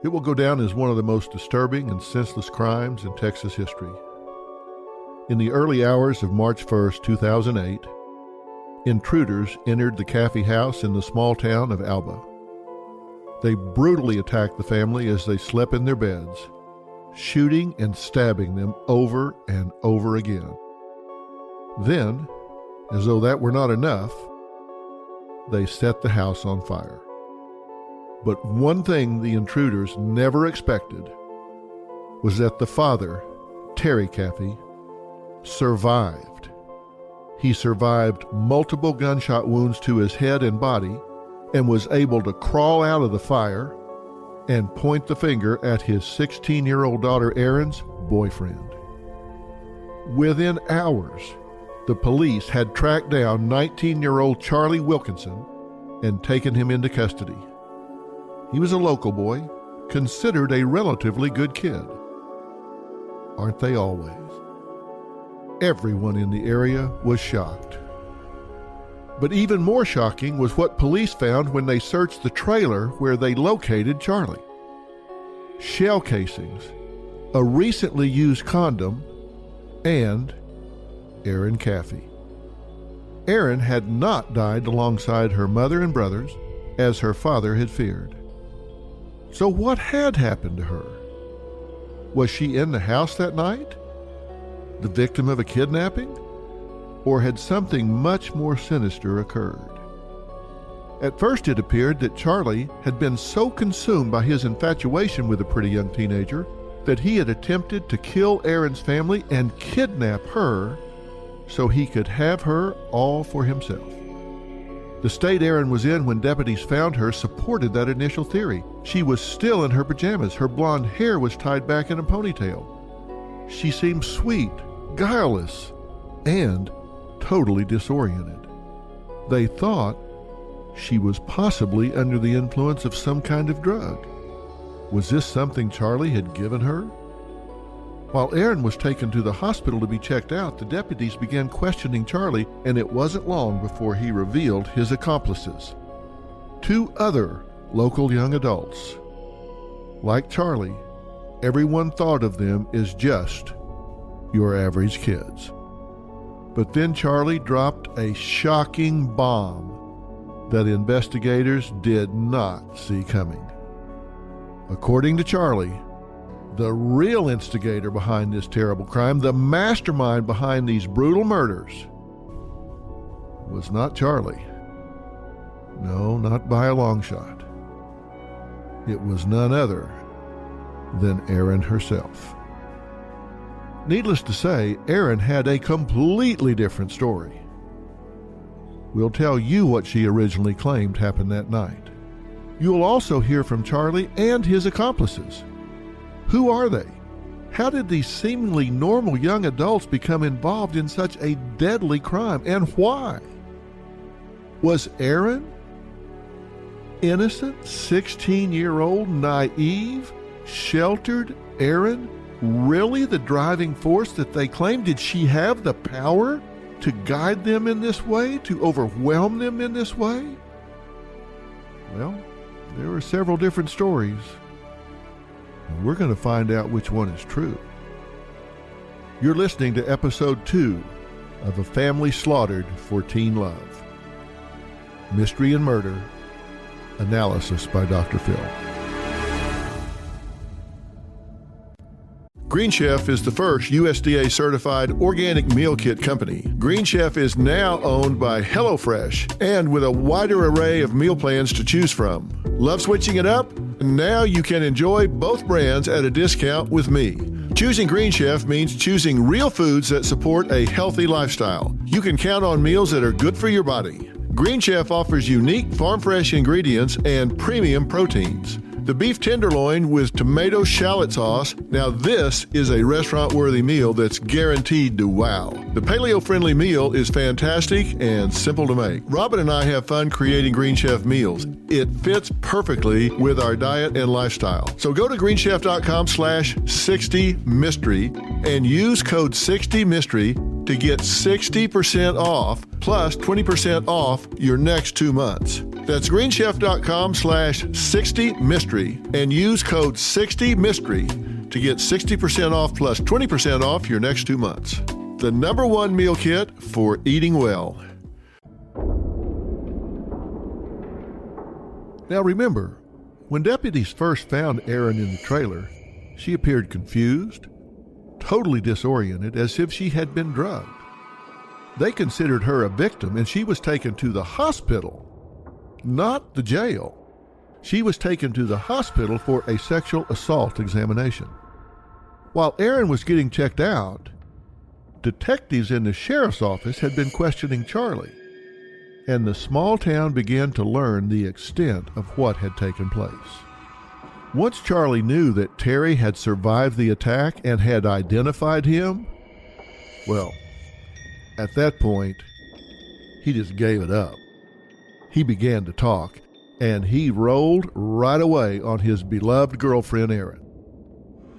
It will go down as one of the most disturbing and senseless crimes in Texas history. In the early hours of March 1st, 2008, intruders entered the Caffey house in the small town of Alba. They brutally attacked the family as they slept in their beds, shooting and stabbing them over and over again. Then, as though that were not enough, they set the house on fire. But one thing the intruders never expected was that the father, Terry Caffey, survived. He survived multiple gunshot wounds to his head and body and was able to crawl out of the fire and point the finger at his 16-year-old daughter Erin's boyfriend. Within hours, the police had tracked down 19-year-old Charlie Wilkinson and taken him into custody. He was a local boy, considered a relatively good kid. Aren't they always? Everyone in the area was shocked. But even more shocking was what police found when they searched the trailer where they located Charlie. Shell casings, a recently used condom, and Erin Caffey. Erin had not died alongside her mother and brothers, as her father had feared. So what had happened to her? Was she in the house that night? The victim of a kidnapping? Or had something much more sinister occurred? At first it appeared that Charlie had been so consumed by his infatuation with a pretty young teenager that he had attempted to kill Erin's family and kidnap her so he could have her all for himself. The state Erin was in when deputies found her supported that initial theory. She was still in her pajamas. Her blonde hair was tied back in a ponytail. She seemed sweet, guileless, and totally disoriented. They thought she was possibly under the influence of some kind of drug. Was this something Charlie had given her? While Erin was taken to the hospital to be checked out, the deputies began questioning Charlie, and it wasn't long before he revealed his accomplices. 2 other local young adults. Like Charlie, everyone thought of them as just your average kids. But then Charlie dropped a shocking bomb that investigators did not see coming. According to Charlie, the real instigator behind this terrible crime, the mastermind behind these brutal murders, was not Charlie. No, not by a long shot. It was none other than Erin herself. Needless to say, Erin had a completely different story. We'll tell you what she originally claimed happened that night. You'll also hear from Charlie and his accomplices. Who are they? How did these seemingly normal young adults become involved in such a deadly crime, and why? Was Erin, innocent, 16-year-old, naive, sheltered Erin, really the driving force that they claimed? Did she have the power to guide them in this way, to overwhelm them in this way? Well, there are several different stories. We're going to find out which one is true. You're listening to episode 2 of A Family Slaughtered for Teen Love. Mystery and Murder, analysis by Dr. Phil. Green Chef is the first USDA-certified organic meal kit company. Green Chef is now owned by HelloFresh, and with a wider array of meal plans to choose from. Love switching it up? Now you can enjoy both brands at a discount with me. Choosing Green Chef means choosing real foods that support a healthy lifestyle. You can count on meals that are good for your body. Green Chef offers unique farm-fresh ingredients and premium proteins. The beef tenderloin with tomato shallot sauce. Now this is a restaurant-worthy meal that's guaranteed to wow. The paleo-friendly meal is fantastic and simple to make. Robin and I have fun creating Green Chef meals. It fits perfectly with our diet and lifestyle. So go to greenchef.com/60mystery and use code 60mystery to get 60% off plus 20% off your next 2 months. That's greenchef.com/60mystery and use code 60mystery to get 60% off plus 20% off your next 2 months. The #1 meal kit for eating well. Now remember, when deputies first found Erin in the trailer, she appeared confused, totally disoriented, as if she had been drugged. They considered her a victim, and she was taken to the hospital, not the jail. She was taken to the hospital for a sexual assault examination. While Erin was getting checked out, detectives in the sheriff's office had been questioning Charlie, and the small town began to learn the extent of what had taken place. Once Charlie knew that Terry had survived the attack and had identified him, well, at that point, he just gave it up. He began to talk, and he rolled right away on his beloved girlfriend, Erin.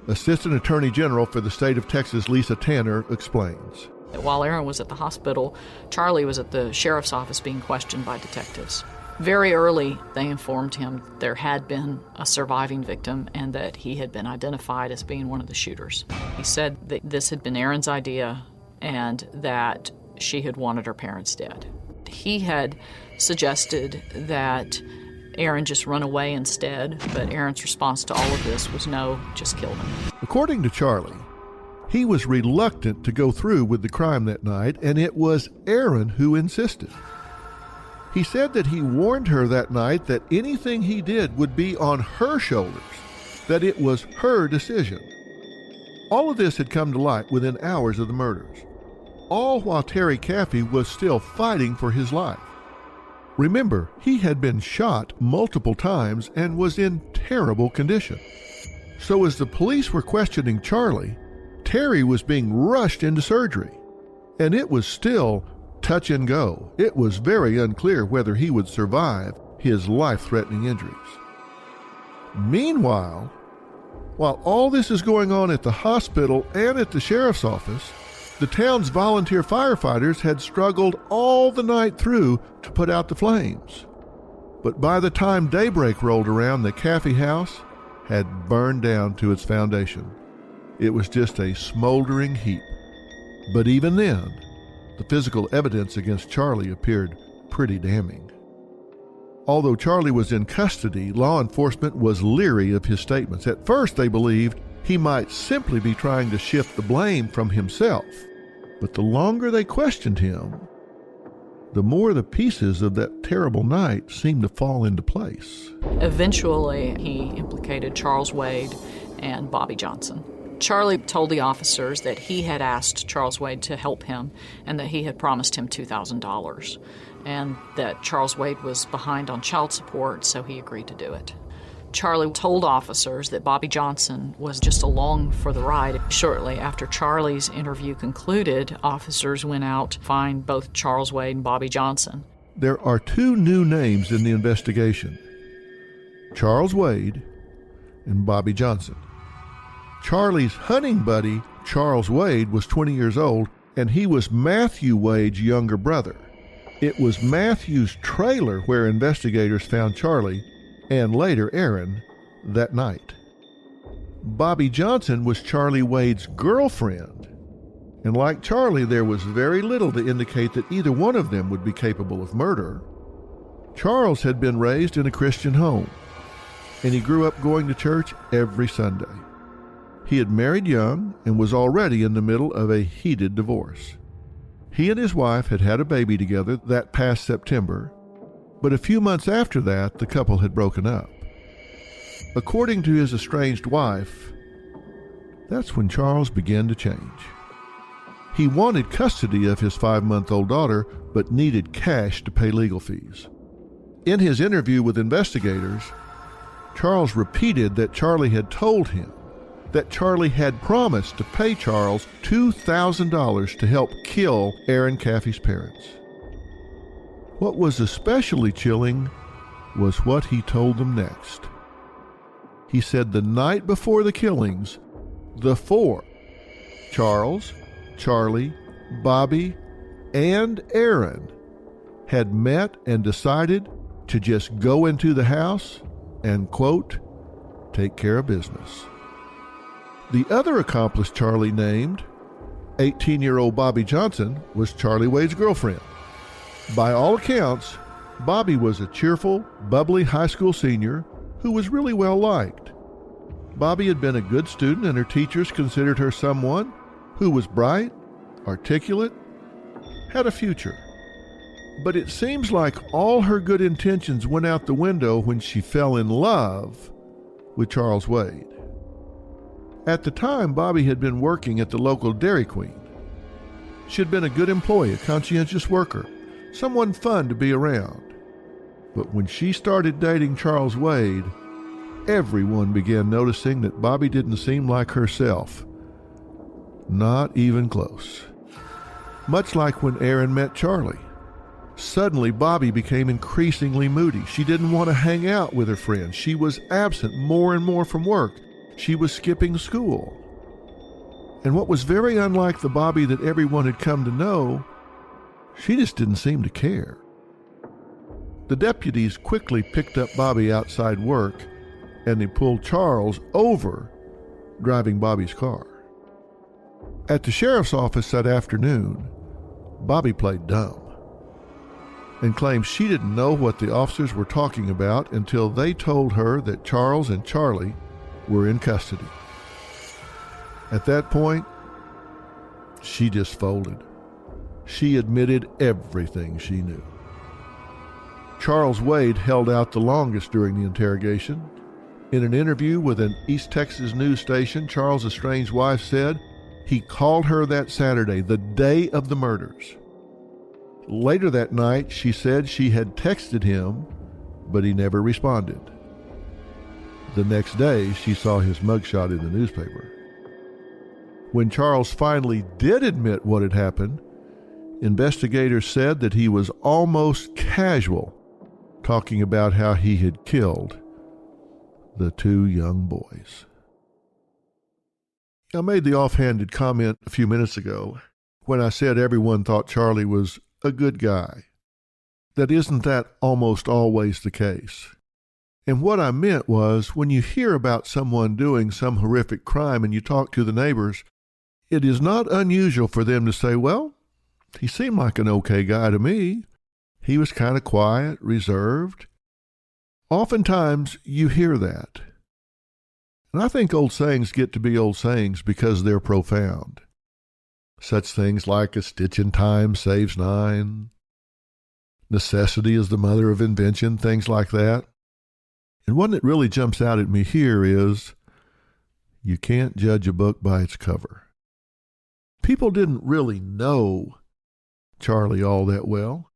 Assistant Attorney General for the state of Texas, Lisa Tanner, explains. While Erin was at the hospital, Charlie was at the sheriff's office being questioned by detectives. Very early, they informed him there had been a surviving victim and that he had been identified as being one of the shooters. He said that this had been Erin's idea and that she had wanted her parents dead. He had suggested that Erin just run away instead, but Erin's response to all of this was no, just kill them. According to Charlie, he was reluctant to go through with the crime that night, and it was Erin who insisted. He said that he warned her that night that anything he did would be on her shoulders, that it was her decision. All of this had come to light within hours of the murders, all while Terry Caffey was still fighting for his life. Remember, he had been shot multiple times and was in terrible condition. So as the police were questioning Charlie, Terry was being rushed into surgery, and it was still touch and go. It was very unclear whether he would survive his life-threatening injuries. Meanwhile, while all this is going on at the hospital and at the sheriff's office, the town's volunteer firefighters had struggled all the night through to put out the flames. But by the time daybreak rolled around, the Caffey house had burned down to its foundation. It was just a smoldering heap. But even then, the physical evidence against Charlie appeared pretty damning. Although Charlie was in custody, law enforcement was leery of his statements. At first, they believed he might simply be trying to shift the blame from himself. But the longer they questioned him, the more the pieces of that terrible night seemed to fall into place. Eventually, he implicated Charles Waid and Bobbi Johnson. Charlie told the officers that he had asked Charles Waid to help him and that he had promised him $2,000 and that Charles Waid was behind on child support, so he agreed to do it. Charlie told officers that Bobbi Johnson was just along for the ride. Shortly after Charlie's interview concluded, officers went out to find both Charles Waid and Bobbi Johnson. There are two new names in the investigation: Charles Waid and Bobbi Johnson. Charlie's hunting buddy, Charles Waid, was 20 years old, and he was Matthew Waid's younger brother. It was Matthew's trailer where investigators found Charlie, and later Erin, that night. Bobbi Johnson was Charlie Waid's girlfriend, and like Charlie, there was very little to indicate that either one of them would be capable of murder. Charles had been raised in a Christian home, and he grew up going to church every Sunday. He had married young and was already in the middle of a heated divorce. He and his wife had had a baby together that past September, but a few months after that, the couple had broken up. According to his estranged wife, that's when Charles began to change. He wanted custody of his 5-month-old daughter, but needed cash to pay legal fees. In his interview with investigators, Charles repeated that Charlie had told him that Charlie had promised to pay Charles $2,000 to help kill Erin Caffey's parents. What was especially chilling was what he told them next. He said the night before the killings, the four, Charles, Charlie, Bobbi, and Erin had met and decided to just go into the house and, quote, take care of business. The other accomplice Charlie named, 18-year-old Bobbi Johnson, was Charlie Waid's girlfriend. By all accounts, Bobbi was a cheerful, bubbly high school senior who was really well liked. Bobbi had been a good student, and her teachers considered her someone who was bright, articulate, had a future. But it seems like all her good intentions went out the window when she fell in love with Charles Waid. At the time, Bobbi had been working at the local Dairy Queen. She had been a good employee, a conscientious worker, someone fun to be around. But when she started dating Charles Waid, everyone began noticing that Bobbi didn't seem like herself. Not even close. Much like when Erin met Charlie. Suddenly, Bobbi became increasingly moody. She didn't want to hang out with her friends. She was absent more and more from work. She was skipping school. And what was very unlike the Bobbi that everyone had come to know, she just didn't seem to care. The deputies quickly picked up Bobbi outside work, and they pulled Charles over driving Bobbi's car. At the sheriff's office that afternoon, Bobbi played dumb and claimed she didn't know what the officers were talking about until they told her that Charles and Charlie were in custody. At that point, she just folded. She admitted everything she knew. Charles Waid held out the longest during the interrogation. In an interview with an East Texas news station, Charles' estranged wife said he called her that Saturday, the day of the murders. Later that night, she said she had texted him, but he never responded. The next day, she saw his mugshot in the newspaper. When Charles finally did admit what had happened, investigators said that he was almost casual, talking about how he had killed the two young boys. I made the offhanded comment a few minutes ago when I said everyone thought Charlie was a good guy. That isn't that almost always the case. And what I meant was, when you hear about someone doing some horrific crime and you talk to the neighbors, it is not unusual for them to say, well, he seemed like an okay guy to me. He was kind of quiet, reserved. Oftentimes you hear that. And I think old sayings get to be old sayings because they're profound. Such things like a stitch in time saves nine. Necessity is the mother of invention, things like that. And one that really jumps out at me here is, you can't judge a book by its cover. People didn't really know Charlie all that well.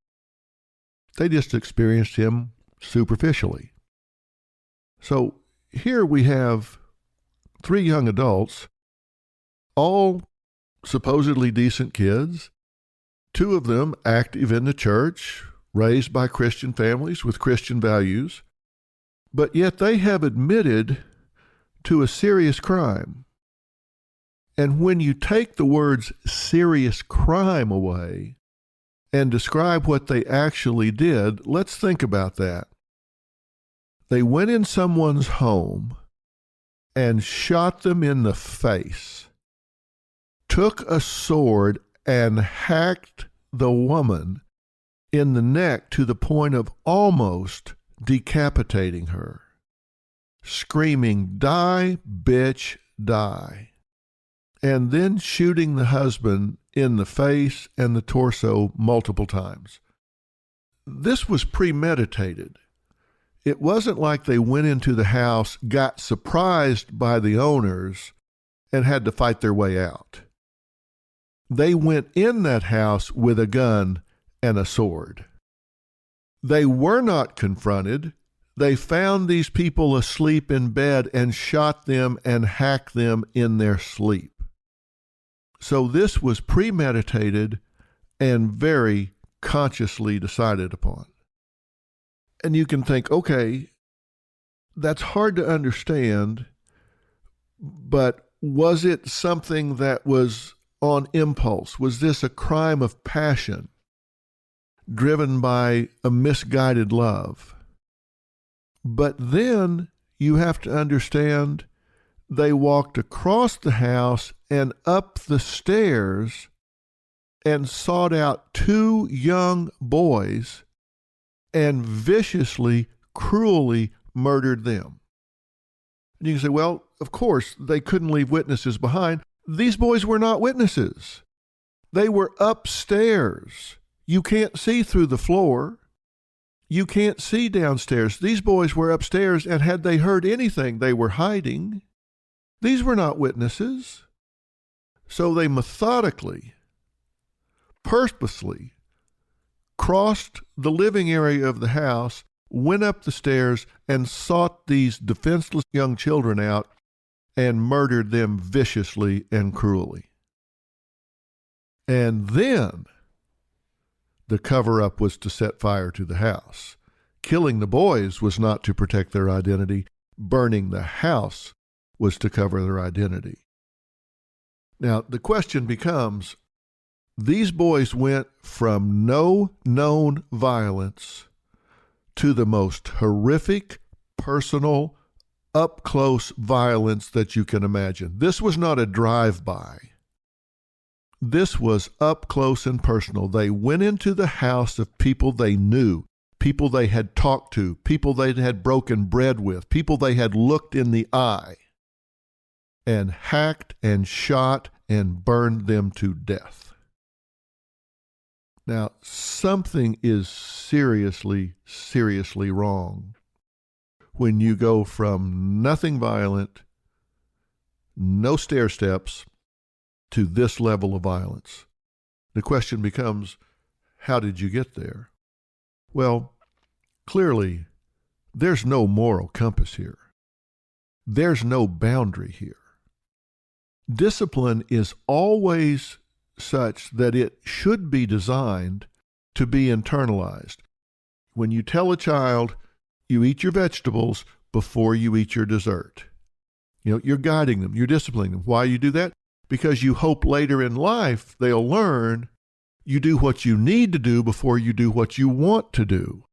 They just experienced him superficially. So here we have three young adults, all supposedly decent kids, two of them active in the church, raised by Christian families with Christian values, but yet they have admitted to a serious crime. And when you take the words serious crime away and describe what they actually did, let's think about that. They went in someone's home and shot them in the face, took a sword and hacked the woman in the neck to the point of almost decapitating her, screaming, "Die, bitch, die," and then shooting the husband in the face and the torso multiple times. This was premeditated. It wasn't like they went into the house, got surprised by the owners, and had to fight their way out. They went in that house with a gun and a sword. They were not confronted. They found these people asleep in bed and shot them and hacked them in their sleep. So this was premeditated and very consciously decided upon. And you can think, okay, that's hard to understand, but was it something that was on impulse? Was this a crime of passion driven by a misguided love? But then you have to understand they walked across the house and up the stairs and sought out two young boys and viciously, cruelly murdered them. And you can say, well, of course, they couldn't leave witnesses behind. These boys were not witnesses. They were upstairs. You can't see through the floor. You can't see downstairs. These boys were upstairs, and had they heard anything, they were hiding. These were not witnesses. So they methodically, purposely crossed the living area of the house, went up the stairs, and sought these defenseless young children out and murdered them viciously and cruelly. And then the cover-up was to set fire to the house. Killing the boys was not to protect their identity. Burning the house was to cover their identity. Now, the question becomes, these boys went from no known violence to the most horrific, personal, up-close violence that you can imagine. This was not a drive-by. This was up close and personal. They went into the house of people they knew, people they had talked to, people they had broken bread with, people they had looked in the eye, and hacked and shot and burned them to death. Now, something is seriously, seriously wrong when you go from nothing violent, no stair steps, to this level of violence. The question becomes, how did you get there? Well, clearly, there's no moral compass here. There's no boundary here. Discipline is always such that it should be designed to be internalized. When you tell a child, you eat your vegetables before you eat your dessert. You're guiding them, you're disciplining them. Why you do that? Because you hope later in life they'll learn you do what you need to do before you do what you want to do.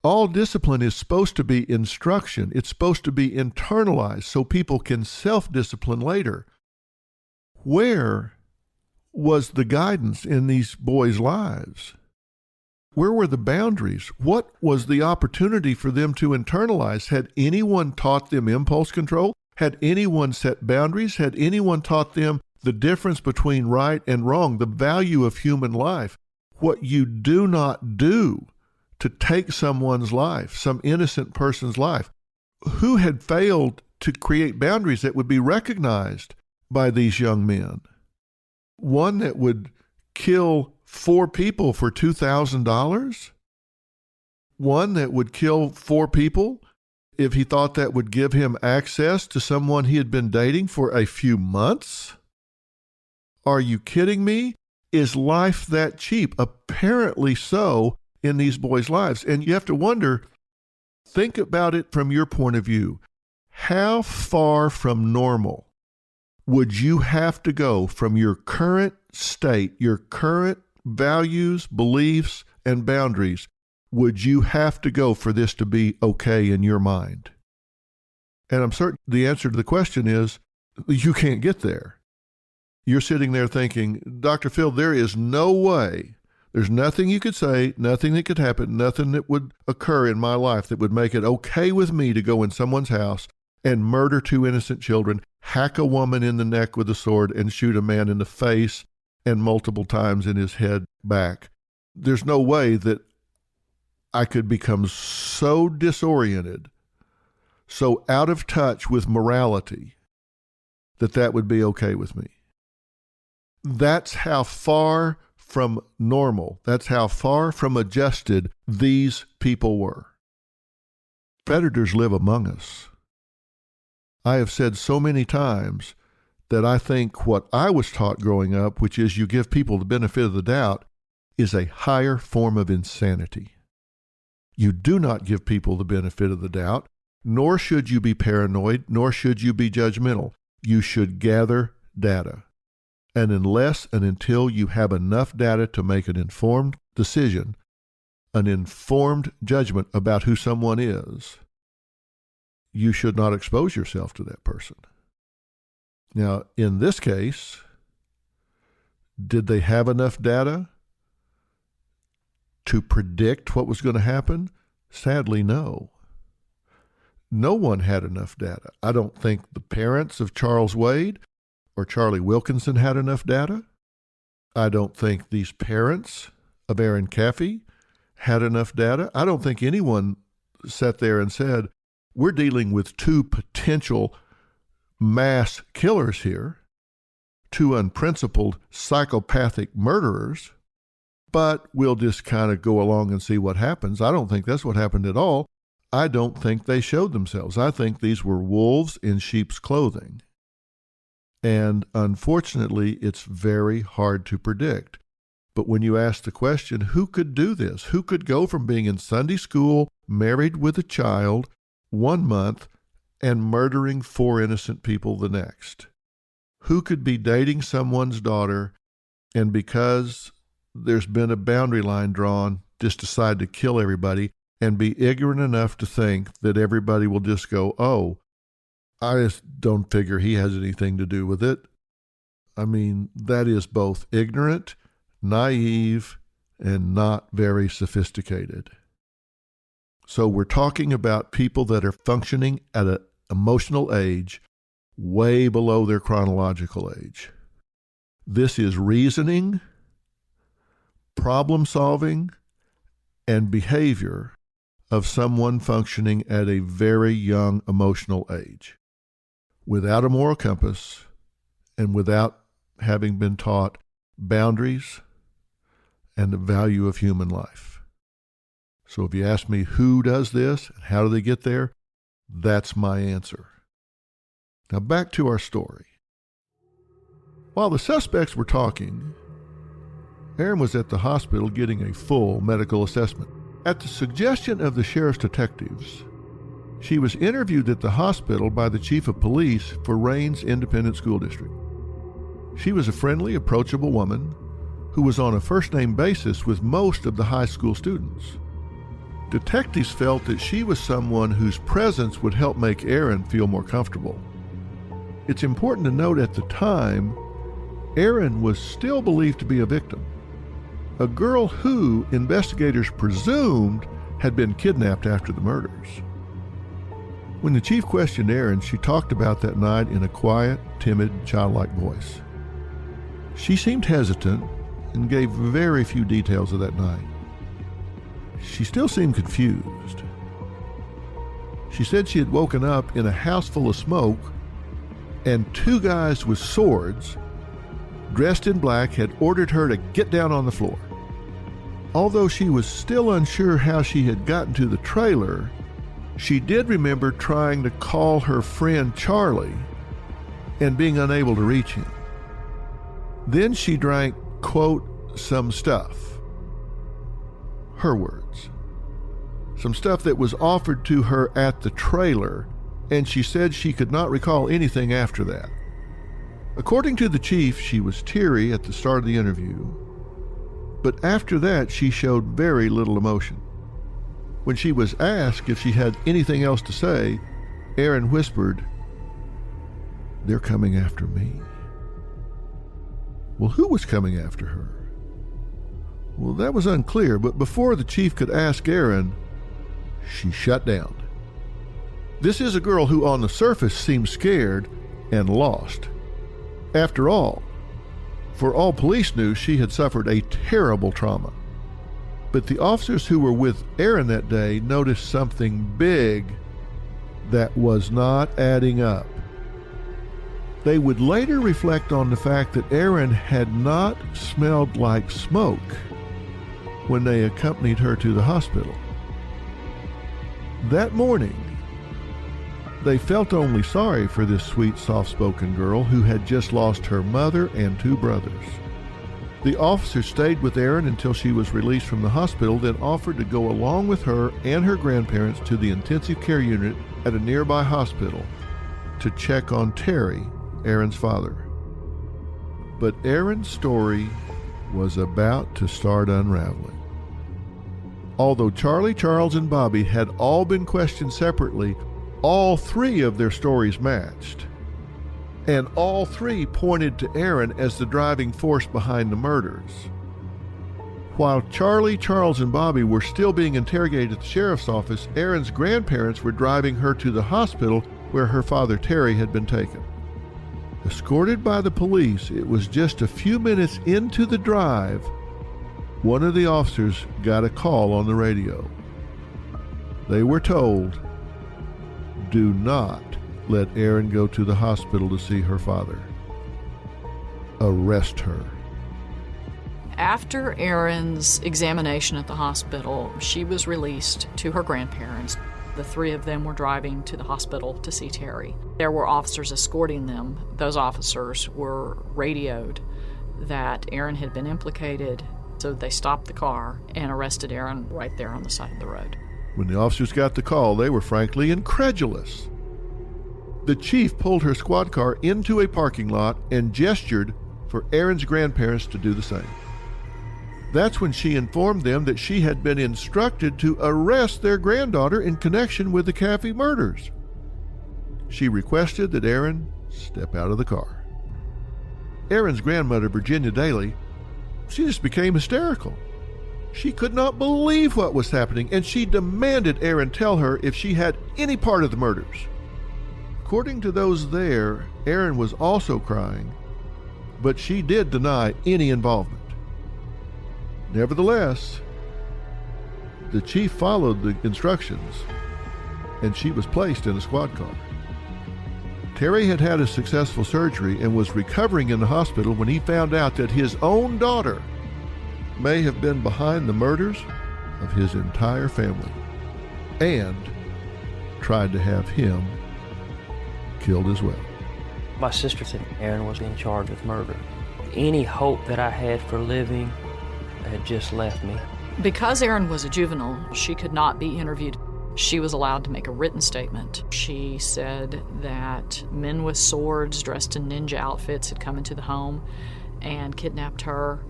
All discipline is supposed to be instruction. It's supposed to be internalized so people can self-discipline later. Where was the guidance in these boys' lives? Where were the boundaries? What was the opportunity for them to internalize? Had anyone taught them impulse control? Had anyone set boundaries? Had anyone taught them the difference between right and wrong, the value of human life, what you do not do to take someone's life, some innocent person's life? Who had failed to create boundaries that would be recognized by these young men? One that would kill 4 people for $2,000? One that would kill 4 people if he thought that would give him access to someone he had been dating for a few months? Are you kidding me? Is life that cheap? Apparently so in these boys' lives. And you have to wonder, think about it from your point of view. How far from normal would you have to go from your current state, your current values, beliefs, and boundaries, would you have to go for this to be okay in your mind? And I'm certain the answer to the question is, you can't get there. You're sitting there thinking, Dr. Phil, there is no way, there's nothing you could say, nothing that could happen, nothing that would occur in my life that would make it okay with me to go in someone's house and murder 2 innocent children, hack a woman in the neck with a sword, and shoot a man in the face and multiple times in his head back. There's no way that I could become so disoriented, so out of touch with morality, that would be okay with me. That's how far from normal, that's how far from adjusted these people were. Predators live among us. I have said so many times that I think what I was taught growing up, which is you give people the benefit of the doubt, is a higher form of insanity. You do not give people the benefit of the doubt, nor should you be paranoid, nor should you be judgmental. You should gather data. And unless and until you have enough data to make an informed decision, an informed judgment about who someone is, you should not expose yourself to that person. Now, in this case, did they have enough data to predict what was going to happen? Sadly, no. No one had enough data. I don't think the parents of Charles Waid or Charlie Wilkinson had enough data. I don't think these parents of Erin Caffey had enough data. I don't think anyone sat there and said, we're dealing with two potential mass killers here, two unprincipled psychopathic murderers, but we'll just kind of go along and see what happens. I don't think that's what happened at all. I don't think they showed themselves. I think these were wolves in sheep's clothing. And unfortunately, it's very hard to predict. But when you ask the question, who could do this? Who could go from being in Sunday school, married with a child, 1 month, and murdering 4 innocent people the next? Who could be dating someone's daughter and because there's been a boundary line drawn, just decide to kill everybody and be ignorant enough to think that everybody will just go, oh, I just don't figure he has anything to do with it. I mean, that is both ignorant, naive, and not very sophisticated. So we're talking about people that are functioning at an emotional age way below their chronological age. This is reasoning, problem solving, and behavior of someone functioning at a very young emotional age, without a moral compass and without having been taught boundaries and the value of human life. So if you ask me who does this and how do they get there, that's my answer. Now back to our story. While the suspects were talking, Erin was at the hospital getting a full medical assessment. At the suggestion of the sheriff's detectives, she was interviewed at the hospital by the chief of police for Raines Independent School District. She was a friendly, approachable woman who was on a first-name basis with most of the high school students. Detectives felt that she was someone whose presence would help make Erin feel more comfortable. It's important to note at the time, Erin was still believed to be a victim, a girl who investigators presumed had been kidnapped after the murders. When the chief questioned Erin, she talked about that night in a quiet, timid, childlike voice. She seemed hesitant and gave very few details of that night. She still seemed confused. She said she had woken up in a house full of smoke and 2 guys with swords, dressed in black, had ordered her to get down on the floor. Although she was still unsure how she had gotten to the trailer, she did remember trying to call her friend Charlie and being unable to reach him. Then she drank, quote, some stuff. Her words. Some stuff that was offered to her at the trailer, and she said she could not recall anything after that. According to the chief, she was teary at the start of the interview, but after that she showed very little emotion. When she was asked if she had anything else to say, Erin whispered, "They're coming after me." Well, who was coming after her? Well, that was unclear, but before the chief could ask Erin, she shut down. This is a girl who on the surface seemed scared and lost. After all, for all police knew, she had suffered a terrible trauma. But the officers who were with Erin that day noticed something big that was not adding up. They would later reflect on the fact that Erin had not smelled like smoke when they accompanied her to the hospital. That morning, they felt only sorry for this sweet, soft-spoken girl who had just lost her mother and 2 brothers. The officers stayed with Erin until she was released from the hospital, then offered to go along with her and her grandparents to the intensive care unit at a nearby hospital to check on Terry, Erin's father. But Erin's story was about to start unraveling. Although Charlie, Charles, and Bobbi had all been questioned separately, all three of their stories matched. And all three pointed to Erin as the driving force behind the murders. While Charlie, Charles, and Bobbi were still being interrogated at the sheriff's office, Erin's grandparents were driving her to the hospital where her father Terry had been taken. Escorted by the police, it was just a few minutes into the drive, one of the officers got a call on the radio. They were told, "Do not let Erin go to the hospital to see her father. Arrest her." After Erin's examination at the hospital, she was released to her grandparents. The three of them were driving to the hospital to see Terry. There were officers escorting them. Those officers were radioed that Erin had been implicated, so they stopped the car and arrested Erin right there on the side of the road. When the officers got the call, they were frankly incredulous. The chief pulled her squad car into a parking lot and gestured for Erin's grandparents to do the same. That's when she informed them that she had been instructed to arrest their granddaughter in connection with the Caffey murders. She requested that Erin step out of the car. Erin's grandmother, Virginia Daly, she just became hysterical. She could not believe what was happening, and she demanded Erin tell her if she had any part of the murders. According to those there, Erin was also crying, but she did deny any involvement. Nevertheless, the chief followed the instructions, and she was placed in a squad car. Terry had had a successful surgery and was recovering in the hospital when he found out that his own daughter may have been behind the murders of his entire family and tried to have him killed as well. My sister said Erin was in charge with murder. Any hope that I had for living had just left me. Because Erin was a juvenile, she could not be interviewed. She was allowed to make a written statement. She said that men with swords dressed in ninja outfits had come into the home and kidnapped her.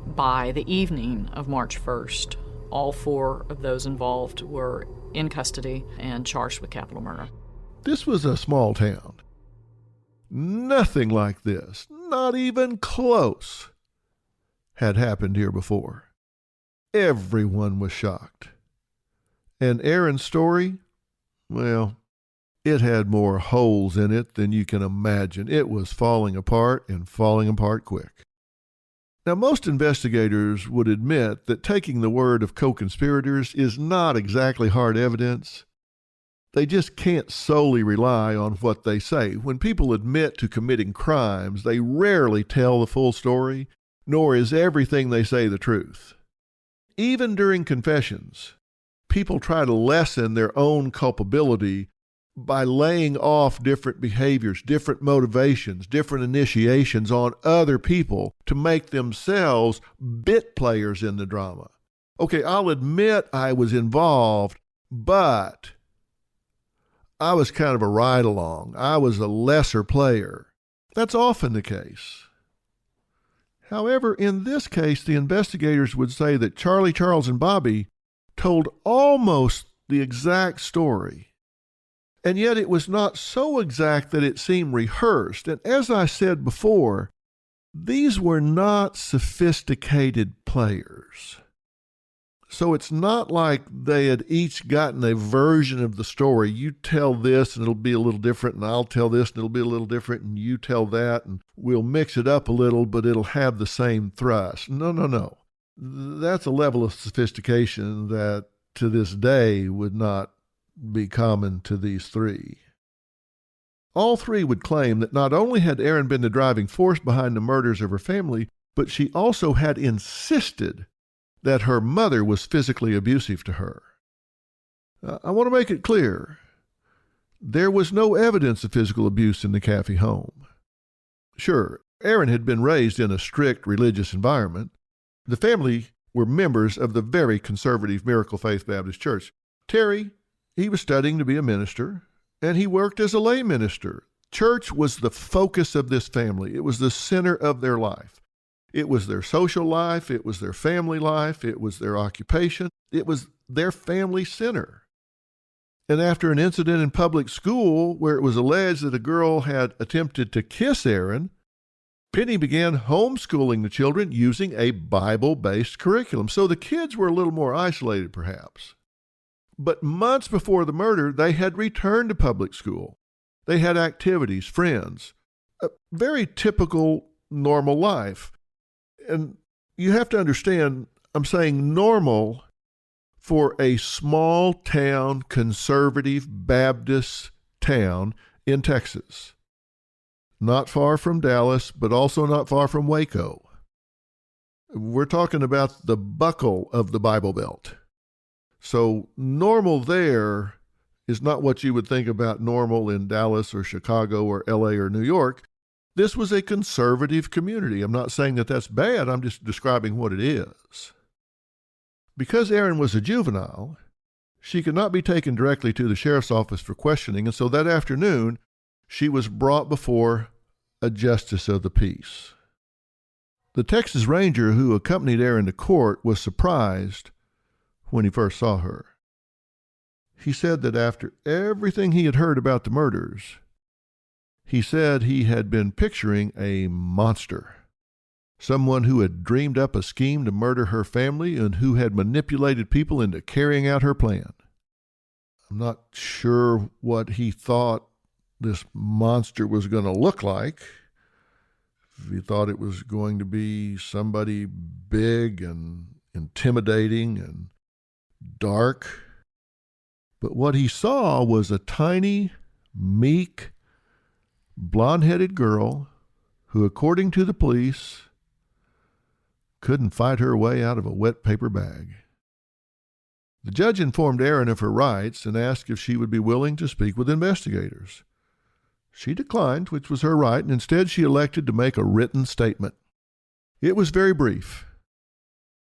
By the evening of March 1st, all four of those involved were in custody and charged with capital murder. This was a small town. Nothing like this, not even close, had happened here before. Everyone was shocked. And Erin's story, well, it had more holes in it than you can imagine. It was falling apart and falling apart quick. Now, most investigators would admit that taking the word of co-conspirators is not exactly hard evidence. They just can't solely rely on what they say. When people admit to committing crimes, they rarely tell the full story, nor is everything they say the truth. Even during confessions, people try to lessen their own culpability by laying off different behaviors, different motivations, different initiations on other people to make themselves bit players in the drama. Okay, I'll admit I was involved, but I was kind of a ride-along. I was a lesser player. That's often the case. However, in this case, the investigators would say that Charlie, Charles, and Bobbi told almost the exact story. And yet it was not so exact that it seemed rehearsed. And as I said before, these were not sophisticated players. So it's not like they had each gotten a version of the story. You tell this and it'll be a little different, and I'll tell this and it'll be a little different, and you tell that, and we'll mix it up a little, but it'll have the same thrust. No. That's a level of sophistication that to this day would not be common to these three. All three would claim that not only had Erin been the driving force behind the murders of her family, but she also had insisted that her mother was physically abusive to her. I want to make it clear, there was no evidence of physical abuse in the Caffey home. Sure, Erin had been raised in a strict religious environment. The family were members of the very conservative Miracle Faith Baptist Church. Terry, he was studying to be a minister, and he worked as a lay minister. Church was the focus of this family. It was the center of their life. It was their social life. It was their family life. It was their occupation. It was their family center. And after an incident in public school where it was alleged that a girl had attempted to kiss Erin, Penny began homeschooling the children using a Bible-based curriculum. So the kids were a little more isolated, perhaps. But months before the murder, they had returned to public school. They had activities, friends, a very typical, normal life. And you have to understand, I'm saying normal for a small town, conservative Baptist town in Texas. Not far from Dallas, but also not far from Waco. We're talking about the buckle of the Bible Belt. So normal there is not what you would think about normal in Dallas or Chicago or LA or New York. This was a conservative community. I'm not saying that that's bad. I'm just describing what it is. Because Erin was a juvenile, she could not be taken directly to the sheriff's office for questioning, and so that afternoon, she was brought before a justice of the peace. The Texas Ranger who accompanied Erin to court was surprised when he first saw her. He said that after everything he had heard about the murders, he said he had been picturing a monster, someone who had dreamed up a scheme to murder her family and who had manipulated people into carrying out her plan. I'm not sure what he thought this monster was going to look like. If he thought it was going to be somebody big and intimidating and dark. But what he saw was a tiny, meek, blonde-headed girl who, according to the police, couldn't fight her way out of a wet paper bag. The judge informed Erin of her rights and asked if she would be willing to speak with investigators. She declined, which was her right, and instead she elected to make a written statement. It was very brief.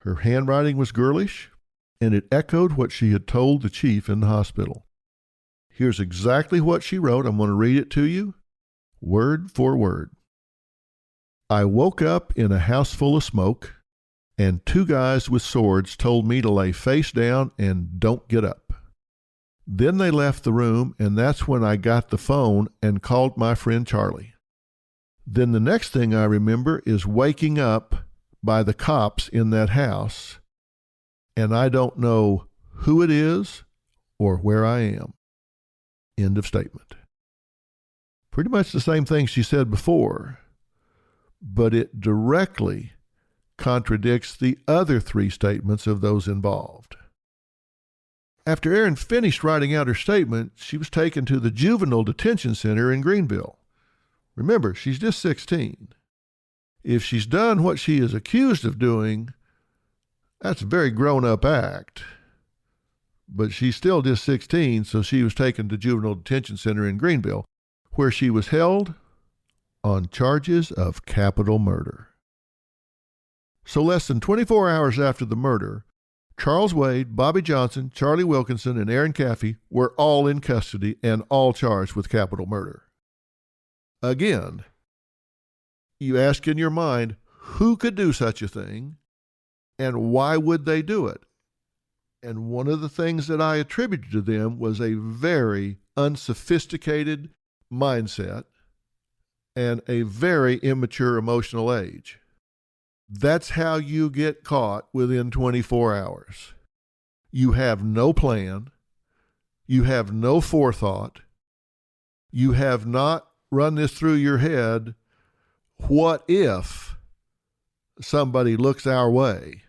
Her handwriting was girlish, and it echoed what she had told the chief in the hospital. Here's exactly what she wrote. I'm going to read it to you, word for word. I woke up in a house full of smoke, and two guys with swords told me to lay face down and don't get up. Then they left the room, and that's when I got the phone and called my friend Charlie. Then the next thing I remember is waking up by the cops in that house, and I don't know who it is or where I am. End of statement. Pretty much the same thing she said before, but it directly contradicts the other three statements of those involved. After Erin finished writing out her statement, she was taken to the Juvenile Detention Center in Greenville. Remember, she's just 16. If she's done what she is accused of doing, that's a very grown-up act. But she's still just 16, so she was taken to Juvenile Detention Center in Greenville, where she was held on charges of capital murder. So less than 24 hours after the murder, Charles Waid, Bobbi Johnson, Charlie Wilkinson, and Erin Caffey were all in custody and all charged with capital murder. Again, you ask in your mind, who could do such a thing, and why would they do it? And one of the things that I attributed to them was a very unsophisticated mindset and a very immature emotional age. That's how you get caught within 24 hours. You have no plan. You have no forethought. You have not run this through your head. What if somebody looks our way?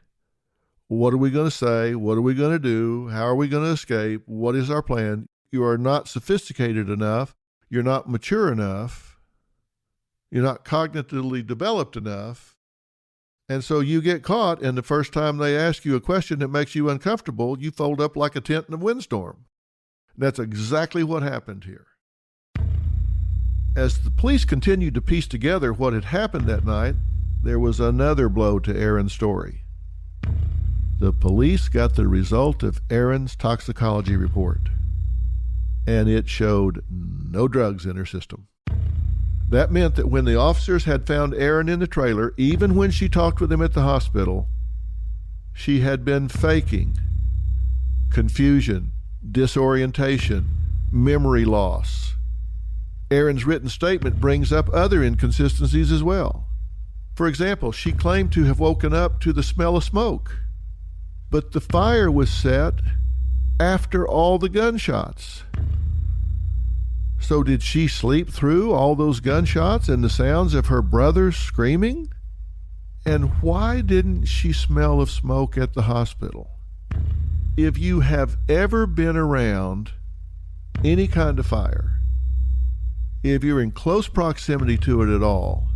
What are we going to say? What are we going to do? How are we going to escape? What is our plan? You are not sophisticated enough. You're not mature enough. You're not cognitively developed enough. And so you get caught, and the first time they ask you a question that makes you uncomfortable, you fold up like a tent in a windstorm. And that's exactly what happened here. As the police continued to piece together what had happened that night, there was another blow to Erin's story. The police got the result of Erin's toxicology report, and it showed no drugs in her system. That meant that when the officers had found Erin in the trailer, even when she talked with them at the hospital, she had been faking confusion, disorientation, memory loss. Erin's written statement brings up other inconsistencies as well. For example, she claimed to have woken up to the smell of smoke, but the fire was set after all the gunshots. So did she sleep through all those gunshots and the sounds of her brothers screaming? And why didn't she smell of smoke at the hospital? If you have ever been around any kind of fire, if you're in close proximity to it at all,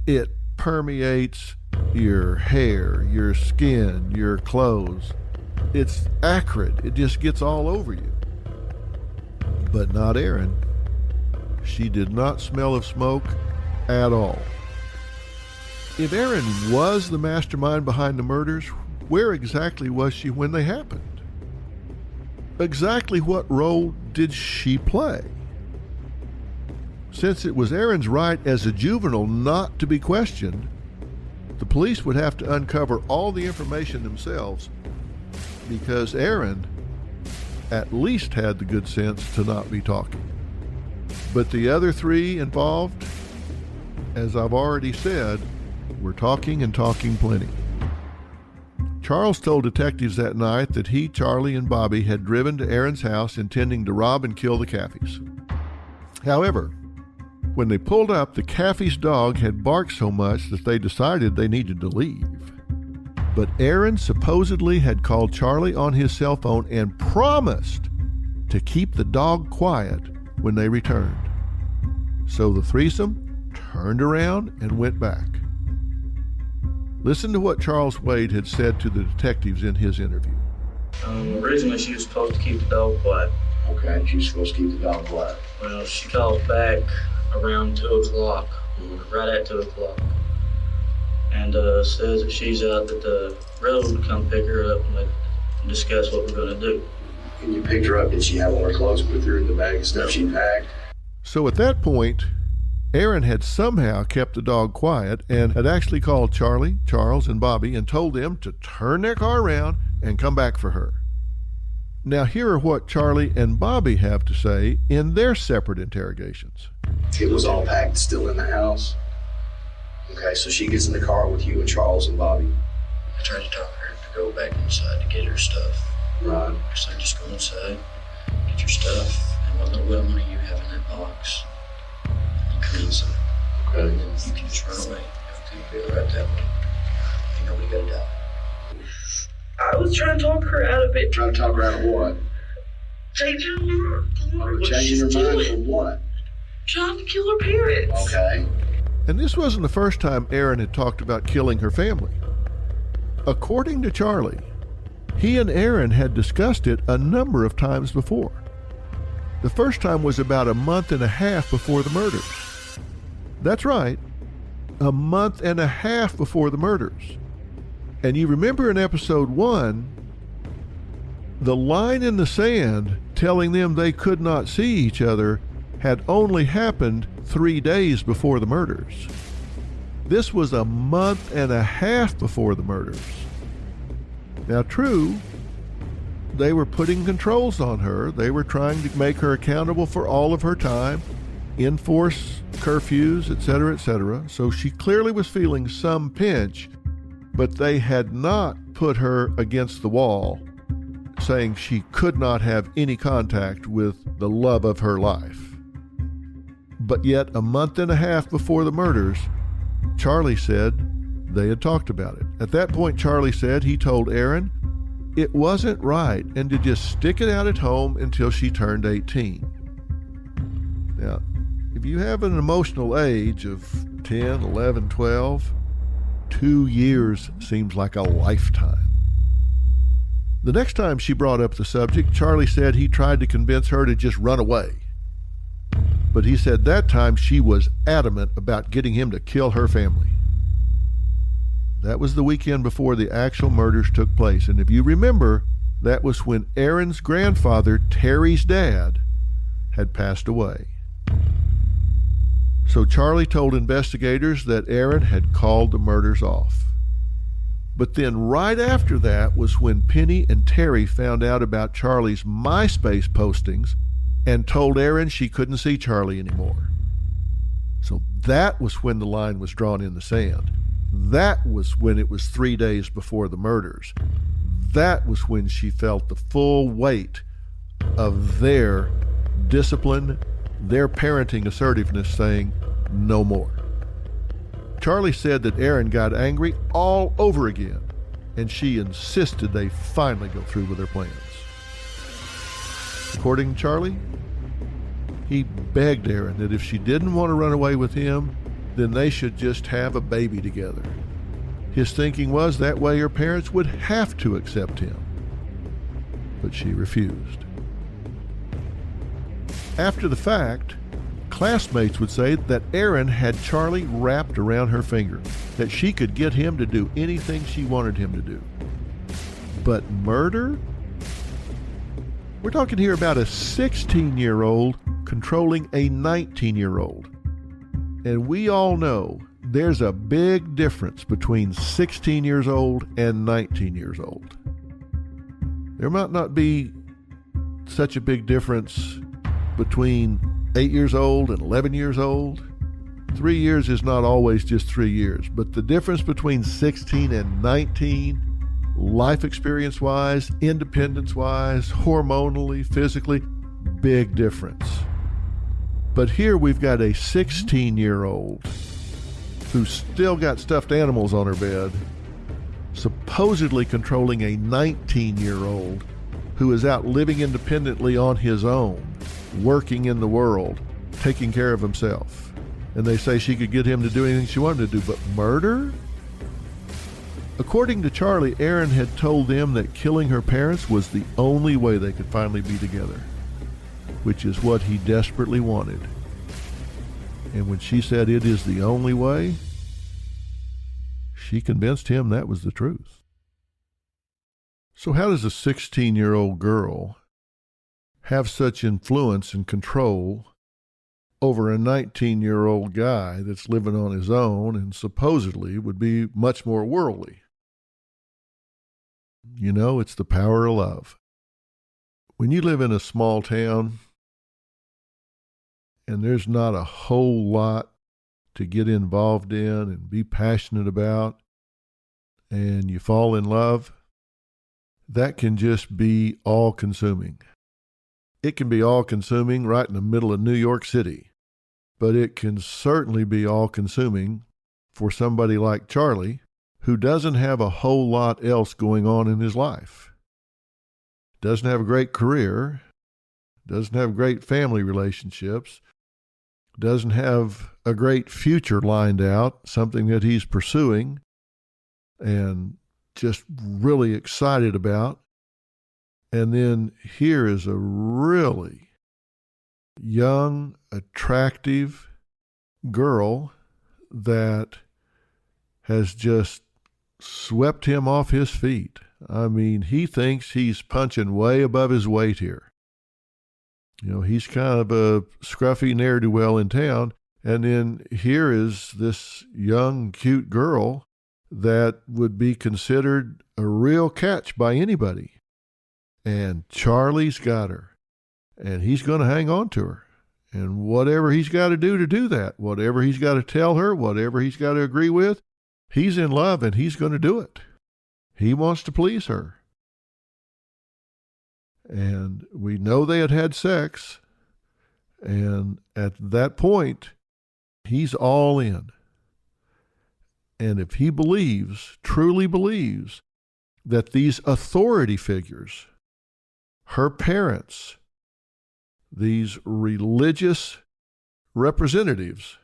it permeates your hair, your skin, your clothes. It's acrid. It just gets all over you. But not Erin. She did not smell of smoke at all. If Erin was the mastermind behind the murders, where exactly was she when they happened? Exactly what role did she play? Since it was Erin's right as a juvenile not to be questioned, the police would have to uncover all the information themselves, because Erin at least had the good sense to not be talking. But the other three involved, as I've already said, were talking and talking plenty. Charles told detectives that night that he, Charlie, and Bobbi had driven to Erin's house intending to rob and kill the Caffeys. However, when they pulled up, the Caffey's dog had barked so much that they decided they needed to leave. But Erin supposedly had called Charlie on his cell phone and promised to keep the dog quiet when they returned. So the threesome turned around and went back. Listen to what Charles Waid had said to the detectives in his interview. Originally, she was supposed to keep the dog quiet. Okay, she was supposed to keep the dog quiet. Well, she calls back around 2 o'clock, right at 2 o'clock, and says if she's out at the road to come pick her up and discuss what we're going to do. When you picked her up, did she have all her clothes put through in the bag of stuff she packed? So at that point, Erin had somehow kept the dog quiet and had actually called Charlie, Charles, and Bobbi and told them to turn their car around and come back for her. Now here are what Charlie and Bobbi have to say in their separate interrogations. It was all packed still in the house. Okay, so she gets in the car with you and Charles and Bobbi. I tried to talk her to go back inside to get her stuff. Right. I said, just go inside, get your stuff, and what little money you have in that box. You come inside. Okay. And then you can just run away. Everything will be right that way. Ain't nobody got to die. I was trying to talk her out of it. Trying to talk her out of what? Changing her mind. Changing her mind for what? Trying to kill her parents. Okay. And this wasn't the first time Erin had talked about killing her family. According to Charlie, he and Erin had discussed it a number of times before. The first time was about a month and a half before the murders. That's right, a month and a half before the murders. And you remember in episode 1, the line in the sand telling them they could not see each other had only happened 3 days before the murders. This was a month and a half before the murders. Now, true, they were putting controls on her. They were trying to make her accountable for all of her time, enforce curfews, etc., etc. So she clearly was feeling some pinch, but they had not put her against the wall, saying she could not have any contact with the love of her life. But yet, a month and a half before the murders, Charlie said they had talked about it. At that point, Charlie said he told Erin it wasn't right and to just stick it out at home until she turned 18. Now, if you have an emotional age of 10, 11, 12, 2 years seems like a lifetime. The next time she brought up the subject, Charlie said he tried to convince her to just run away. But he said that time she was adamant about getting him to kill her family. That was the weekend before the actual murders took place. And if you remember, that was when Erin's grandfather, Terry's dad, had passed away. So So Charlie told investigators that Erin had called the murders off. But then right after that was when Penny and Terry found out about Charlie's MySpace postings and told Erin she couldn't see Charlie anymore. So that was when the line was drawn in the sand. That was when it was 3 days before the murders. That was when she felt the full weight of their discipline, their parenting assertiveness saying, no more. Charlie said that Erin got angry all over again, and she insisted they finally go through with their plans. According to Charlie, he begged Erin that if she didn't want to run away with him, then they should just have a baby together. His thinking was that way her parents would have to accept him. But she refused. After the fact, classmates would say that Erin had Charlie wrapped around her finger, that she could get him to do anything she wanted him to do. But murder? We're talking here about a 16-year-old controlling a 19-year-old. And we all know there's a big difference between 16 years old and 19 years old. There might not be such a big difference between 8 years old and 11 years old. 3 years is not always just 3 years, but the difference between 16 and 19, life experience-wise, independence-wise, hormonally, physically, big difference. But here we've got a 16-year-old who's still got stuffed animals on her bed, supposedly controlling a 19-year-old who is out living independently on his own, working in the world, taking care of himself. And they say she could get him to do anything she wanted to do, but murder? According to Charlie, Erin had told them that killing her parents was the only way they could finally be together, which is what he desperately wanted. And when she said it is the only way, she convinced him that was the truth. So how does a 16-year-old girl have such influence and control over a 19-year-old guy that's living on his own and supposedly would be much more worldly? You know, it's the power of love. When you live in a small town and there's not a whole lot to get involved in and be passionate about, and you fall in love, that can just be all-consuming. It can be all-consuming right in the middle of New York City, but it can certainly be all-consuming for somebody like Charlie, who doesn't have a whole lot else going on in his life. Doesn't have a great career, doesn't have great family relationships, doesn't have a great future lined out, something that he's pursuing and just really excited about. And then here is a really young, attractive girl that has just swept him off his feet. I mean, he thinks he's punching way above his weight here. You know, he's kind of a scruffy ne'er-do-well in town, and then here is this young, cute girl that would be considered a real catch by anybody. And Charlie's got her, and he's going to hang on to her. And whatever he's got to do that, whatever he's got to tell her, whatever he's got to agree with, he's in love and he's going to do it. He wants to please her. And we know they had had sex, and at that point, he's all in. And if he believes, truly believes, that these authority figures, her parents, these religious representatives,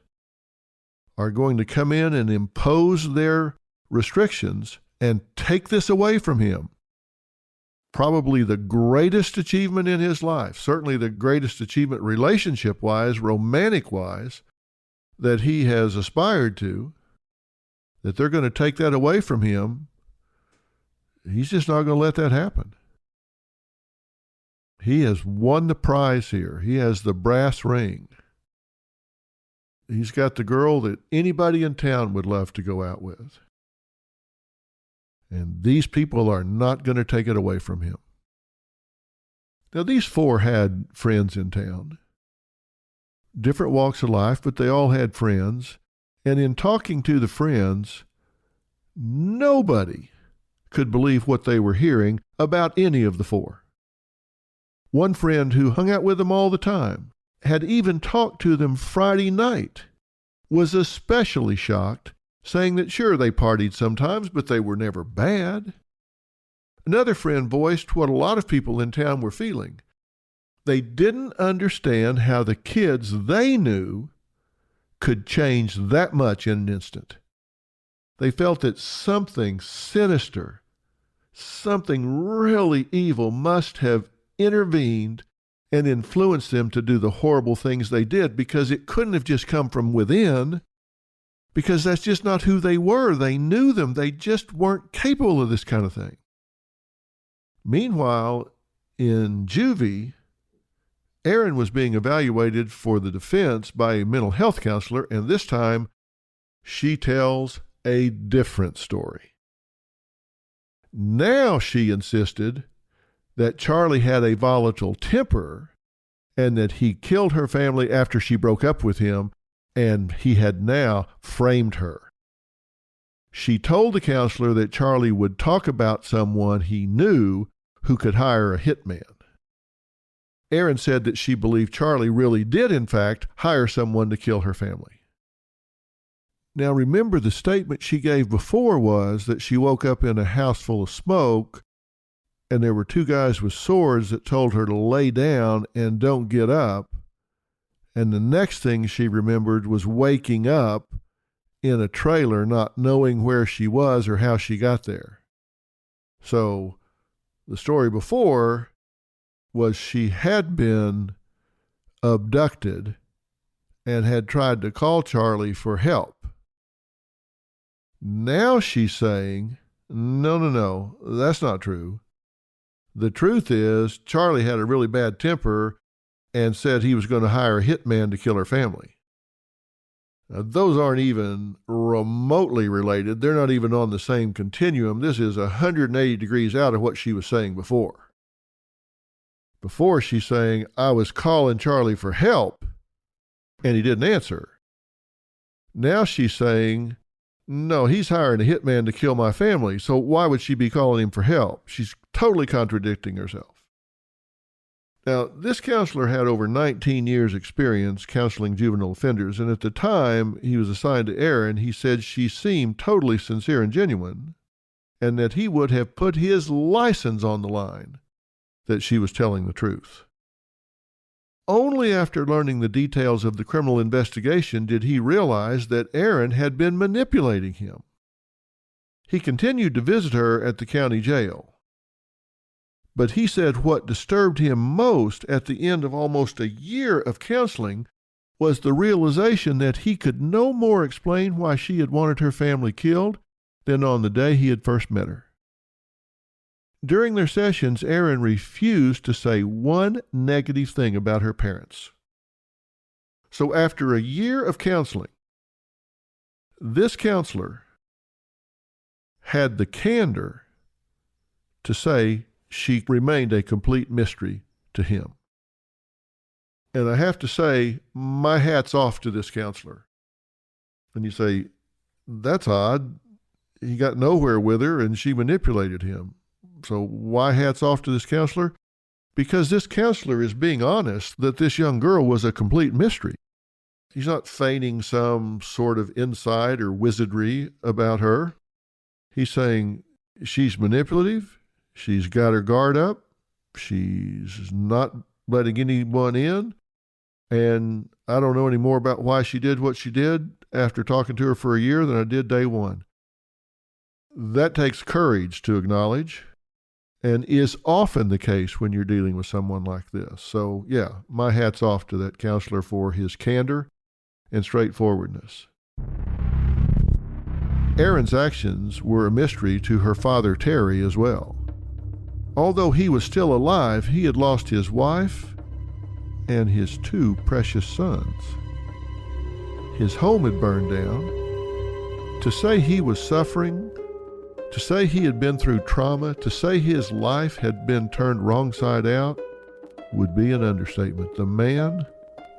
are going to come in and impose their restrictions and take this away from him, probably the greatest achievement in his life, certainly the greatest achievement relationship-wise, romantic-wise, that he has aspired to, that they're going to take that away from him, he's just not going to let that happen. He has won the prize here. He has the brass ring. He's got the girl that anybody in town would love to go out with. And these people are not going to take it away from him. Now, these four had friends in town. Different walks of life, but they all had friends. And in talking to the friends, nobody could believe what they were hearing about any of the four. One friend who hung out with them all the time, had even talked to them Friday night, was especially shocked, saying that sure, they partied sometimes, but they were never bad. Another friend voiced what a lot of people in town were feeling. They didn't understand how the kids they knew could change that much in an instant. They felt that something sinister, something really evil must have intervened and influenced them to do the horrible things they did, because it couldn't have just come from within, because that's just not who they were. They knew them. They just weren't capable of this kind of thing. Meanwhile, in juvie, Erin was being evaluated for the defense by a mental health counselor, and this time she tells a different story. Now she insisted that Charlie had a volatile temper and that he killed her family after she broke up with him, and he had now framed her. She told the counselor that Charlie would talk about someone he knew who could hire a hitman. Erin said that she believed Charlie really did, in fact, hire someone to kill her family. Now remember, the statement she gave before was that she woke up in a house full of smoke and there were two guys with swords that told her to lay down and don't get up. And the next thing she remembered was waking up in a trailer, not knowing where she was or how she got there. So the story before was she had been abducted and had tried to call Charlie for help. Now she's saying, no, that's not true. The truth is, Charlie had a really bad temper and said he was going to hire a hitman to kill her family. Now, those aren't even remotely related. They're not even on the same continuum. This is 180 degrees out of what she was saying before. Before, she's saying, I was calling Charlie for help, and he didn't answer. Now she's saying, no, he's hiring a hitman to kill my family, so why would she be calling him for help? She's totally contradicting herself. Now, this counselor had over 19 years' experience counseling juvenile offenders, and at the time he was assigned to Erin, he said she seemed totally sincere and genuine, and that he would have put his license on the line that she was telling the truth. Only after learning the details of the criminal investigation did he realize that Erin had been manipulating him. He continued to visit her at the county jail. But he said what disturbed him most at the end of almost a year of counseling was the realization that he could no more explain why she had wanted her family killed than on the day he had first met her. During their sessions, Erin refused to say one negative thing about her parents. So after a year of counseling, this counselor had the candor to say she remained a complete mystery to him. And I have to say, my hat's off to this counselor. And you say, that's odd. He got nowhere with her and she manipulated him. So why hats off to this counselor? Because this counselor is being honest that this young girl was a complete mystery. He's not feigning some sort of insight or wizardry about her. He's saying she's manipulative, she's got her guard up, she's not letting anyone in, and I don't know any more about why she did what she did after talking to her for a year than I did day one. That takes courage to acknowledge, and is often the case when you're dealing with someone like this. So, yeah, my hat's off to that counselor for his candor and straightforwardness. Erin's actions were a mystery to her father, Terry, as well. Although he was still alive, he had lost his wife and his two precious sons. His home had burned down. To say he was suffering, to say he had been through trauma, to say his life had been turned wrong side out would be an understatement. The man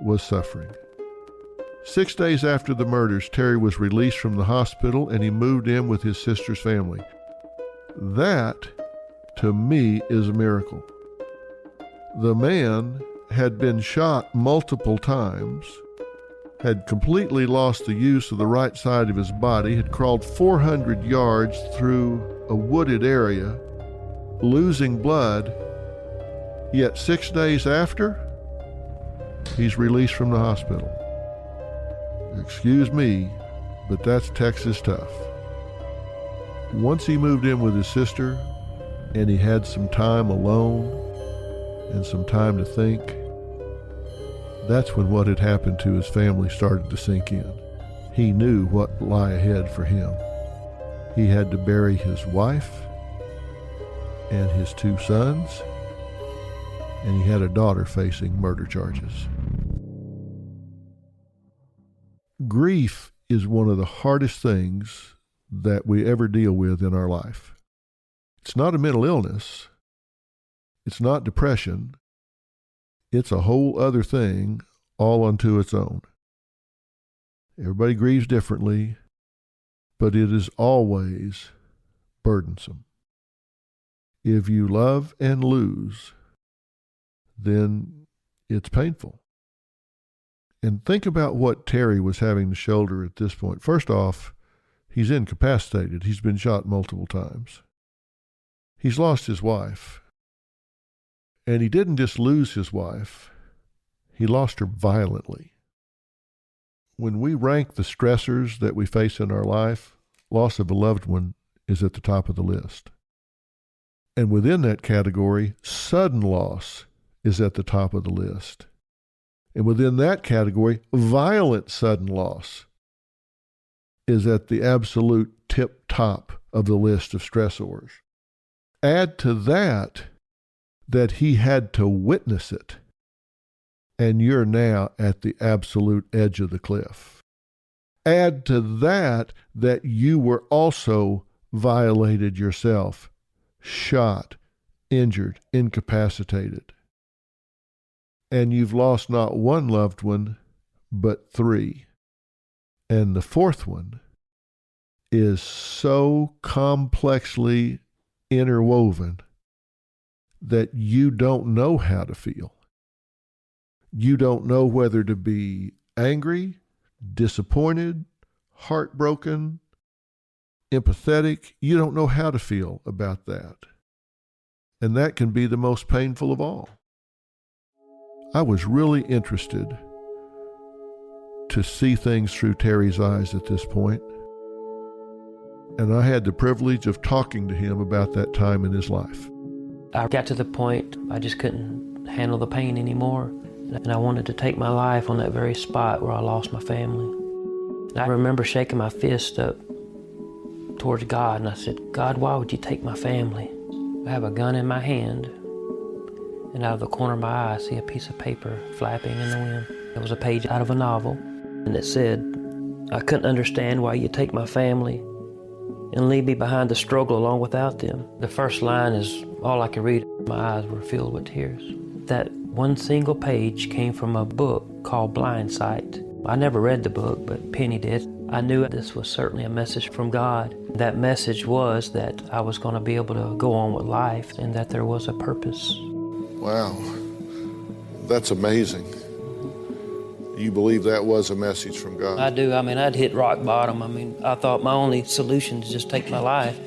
was suffering. 6 days after the murders, Terry was released from the hospital and he moved in with his sister's family. That, to me, is a miracle. The man had been shot multiple times, had completely lost the use of the right side of his body, had crawled 400 yards through a wooded area, losing blood, yet 6 days after, he's released from the hospital. Excuse me, but that's Texas tough. Once he moved in with his sister and he had some time alone and some time to think, that's when what had happened to his family started to sink in. He knew what lay ahead for him. He had to bury his wife and his 2 sons, and he had a daughter facing murder charges. Grief is one of the hardest things that we ever deal with in our life. It's not a mental illness. It's not depression. It's a whole other thing all unto its own. Everybody grieves differently, but it is always burdensome. If you love and lose, then it's painful. And think about what Terry was having to shoulder at this point. First off, he's incapacitated. He's been shot multiple times. He's lost his wife. And he didn't just lose his wife, he lost her violently. When we rank the stressors that we face in our life, loss of a loved one is at the top of the list. And within that category, sudden loss is at the top of the list. And within that category, violent sudden loss is at the absolute tip top of the list of stressors. Add to that he had to witness it, and you're now at the absolute edge of the cliff. Add to that you were also violated yourself, shot, injured, incapacitated. And you've lost not one loved one, but 3. And the 4th one is so complexly interwoven that you don't know how to feel. You don't know whether to be angry, disappointed, heartbroken, empathetic. You don't know how to feel about that. And that can be the most painful of all. I was really interested to see things through Terry's eyes at this point, and I had the privilege of talking to him about that time in his life. I got to the point I just couldn't handle the pain anymore, and I wanted to take my life on that very spot where I lost my family. And I remember shaking my fist up towards God, and I said, God, why would you take my family? I have a gun in my hand, and out of the corner of my eye, I see a piece of paper flapping in the wind. It was a page out of a novel, and it said, I couldn't understand why you take my family and leave me behind to struggle along without them. The first line is all I could read. My eyes were filled with tears. That one single page came from a book called Blind Sight. I never read the book, but Penny did. I knew this was certainly a message from God. That message was that I was going to be able to go on with life and that there was a purpose. Wow, that's amazing. You believe that was a message from God? I do. I mean, I'd hit rock bottom. I mean, I thought my only solution is just take my life.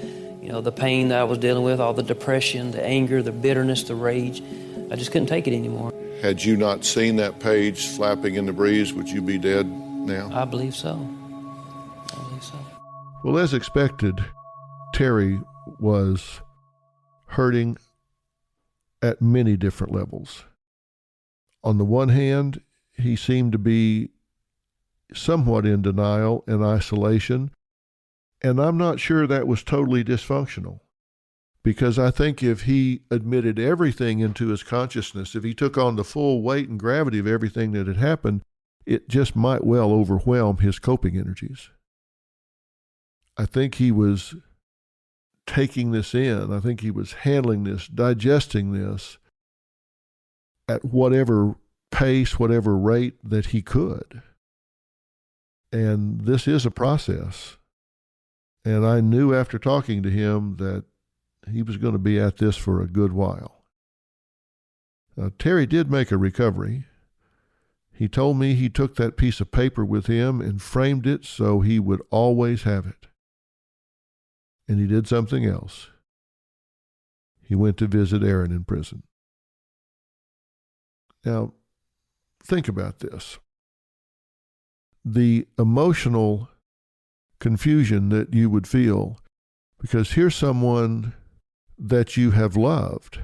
You know, the pain that I was dealing with, all the depression, the anger, the bitterness, the rage, I just couldn't take it anymore. Had you not seen that page flapping in the breeze, would you be dead now? I believe so. I believe so. Well, as expected, Terry was hurting at many different levels. On the one hand, he seemed to be somewhat in denial and isolation, and I'm not sure that was totally dysfunctional, because I think if he admitted everything into his consciousness, if he took on the full weight and gravity of everything that had happened, it just might well overwhelm his coping energies. I think he was taking this in. I think he was handling this, digesting this at whatever pace, whatever rate that he could. And this is a process. And I knew after talking to him that he was going to be at this for a good while. Now, Terry did make a recovery. He told me he took that piece of paper with him and framed it so he would always have it. And he did something else. He went to visit Erin in prison. Now, think about this. The emotional confusion that you would feel, because here's someone that you have loved,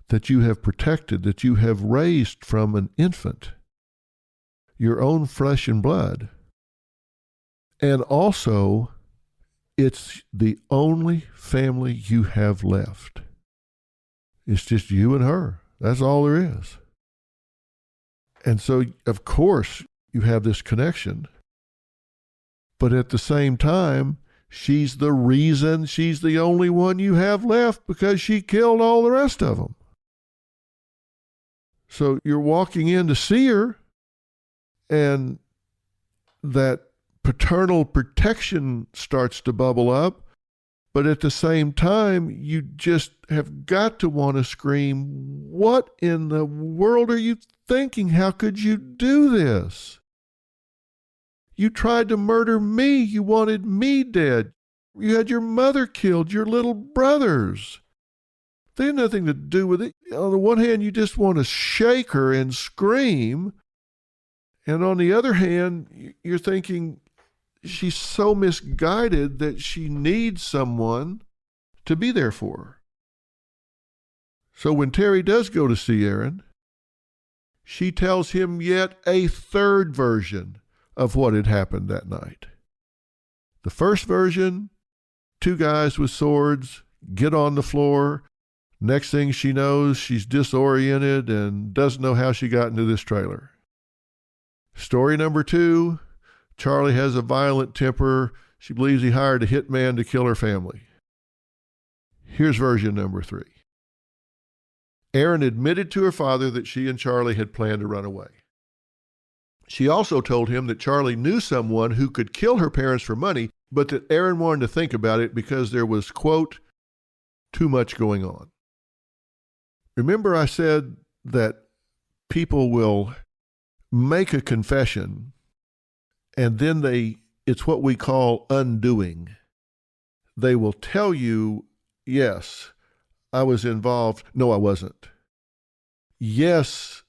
that you have protected, that you have raised from an infant, your own flesh and blood. And also, it's the only family you have left. It's just you and her. That's all there is. And so, of course, you have this connection. But at the same time, she's the reason she's the only one you have left because she killed all the rest of them. So you're walking in to see her, and that paternal protection starts to bubble up. But at the same time, you just have got to want to scream, what in the world are you thinking? How could you do this? You tried to murder me. You wanted me dead. You had your mother killed, your little brothers. They had nothing to do with it. On the one hand, you just want to shake her and scream. And on the other hand, you're thinking she's so misguided that she needs someone to be there for her. So when Terry does go to see Erin, she tells him yet a third version of what had happened that night. The first version, two guys with swords get on the floor. Next thing she knows, she's disoriented and doesn't know how she got into this trailer. Story number two, Charlie has a violent temper. She believes he hired a hitman to kill her family. Here's version number three. Erin admitted to her father that she and Charlie had planned to run away. She also told him that Charlie knew someone who could kill her parents for money, but that Erin wanted to think about it because there was, quote, too much going on. Remember I said that people will make a confession and then it's what we call undoing. They will tell you, yes, I was involved. No, I wasn't. Yes,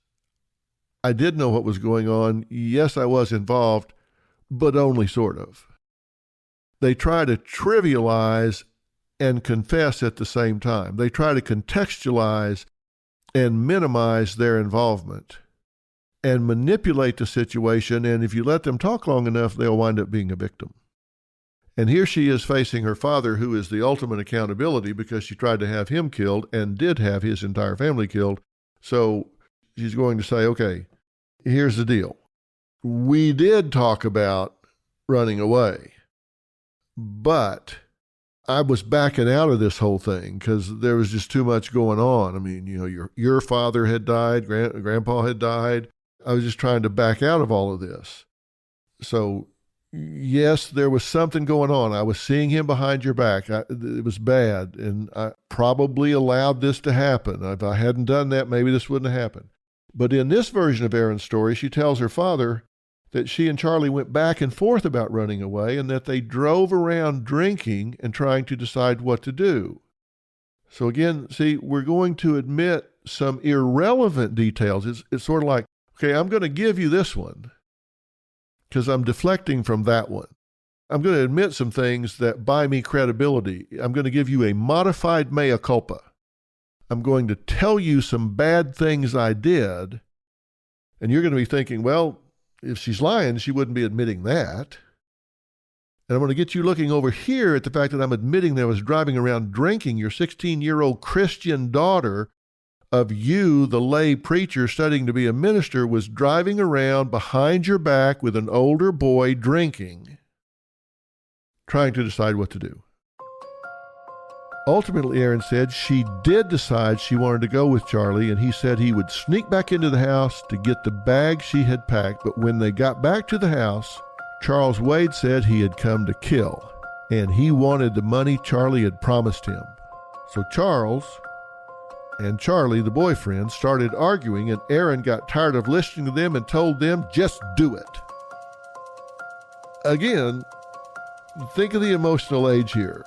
I did know what was going on. Yes, I was involved, but only sort of. They try to trivialize and confess at the same time. They try to contextualize and minimize their involvement and manipulate the situation, and if you let them talk long enough, they'll wind up being a victim. And here she is facing her father, who is the ultimate accountability because she tried to have him killed and did have his entire family killed. So she's going to say, okay, here's the deal. We did talk about running away, but I was backing out of this whole thing because there was just too much going on. I mean, your father had died, grandpa had died. I was just trying to back out of all of this. So, yes, there was something going on. I was seeing him behind your back. It was bad, and I probably allowed this to happen. If I hadn't done that, maybe this wouldn't have happened. But in this version of Erin's story, she tells her father that she and Charlie went back and forth about running away and that they drove around drinking and trying to decide what to do. So again, see, we're going to admit some irrelevant details. It's sort of like, okay, I'm going to give you this one because I'm deflecting from that one. I'm going to admit some things that buy me credibility. I'm going to give you a modified mea culpa. I'm going to tell you some bad things I did, and you're going to be thinking, well, if she's lying, she wouldn't be admitting that. And I'm going to get you looking over here at the fact that I'm admitting that I was driving around drinking your 16-year-old Christian daughter of you, the lay preacher studying to be a minister, was driving around behind your back with an older boy drinking, trying to decide what to do. Ultimately, Erin said she did decide she wanted to go with Charlie, and he said he would sneak back into the house to get the bag she had packed. But when they got back to the house, Charles Waid said he had come to kill, and he wanted the money Charlie had promised him. So Charles and Charlie, the boyfriend, started arguing, and Erin got tired of listening to them and told them, just do it. Again, think of the emotional age here.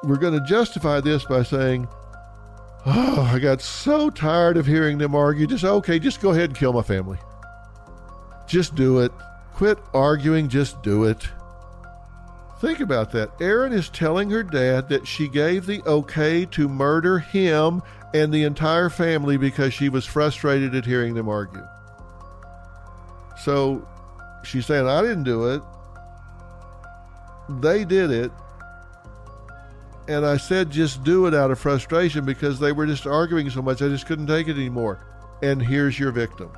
We're going to justify this by saying, oh, I got so tired of hearing them argue. Just go ahead and kill my family. Just do it. Quit arguing, just do it. Think about that. Erin is telling her dad that she gave the okay to murder him and the entire family because she was frustrated at hearing them argue. So she's saying, I didn't do it. They did it. And I said, just do it out of frustration because they were just arguing so much. I just couldn't take it anymore. And here's your victim.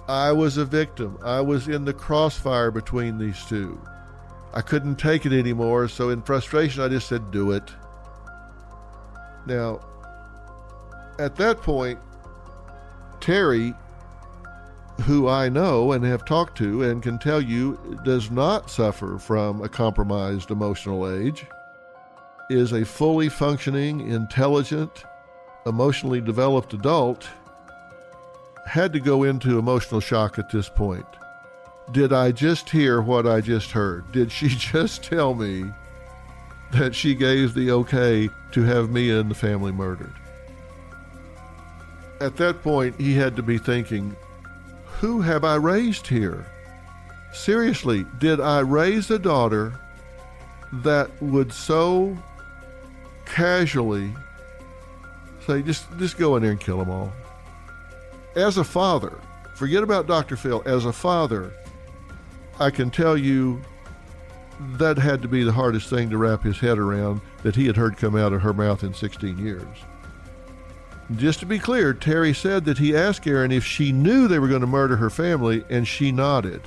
I was a victim. I was in the crossfire between these two. I couldn't take it anymore. So in frustration, I just said, do it. Now, at that point, Terry, who I know and have talked to and can tell you does not suffer from a compromised emotional age, is a fully functioning, intelligent, emotionally developed adult, had to go into emotional shock at this point. Did I just hear what I just heard? Did she just tell me that she gave the okay to have me and the family murdered? At that point, he had to be thinking, who have I raised here? Seriously, did I raise a daughter that would so casually say, just go in there and kill them all? As a father, forget about Dr. Phil, as a father, I can tell you that had to be the hardest thing to wrap his head around that he had heard come out of her mouth in 16 years. Just to be clear, Terry said that he asked Erin if she knew they were going to murder her family, and she nodded.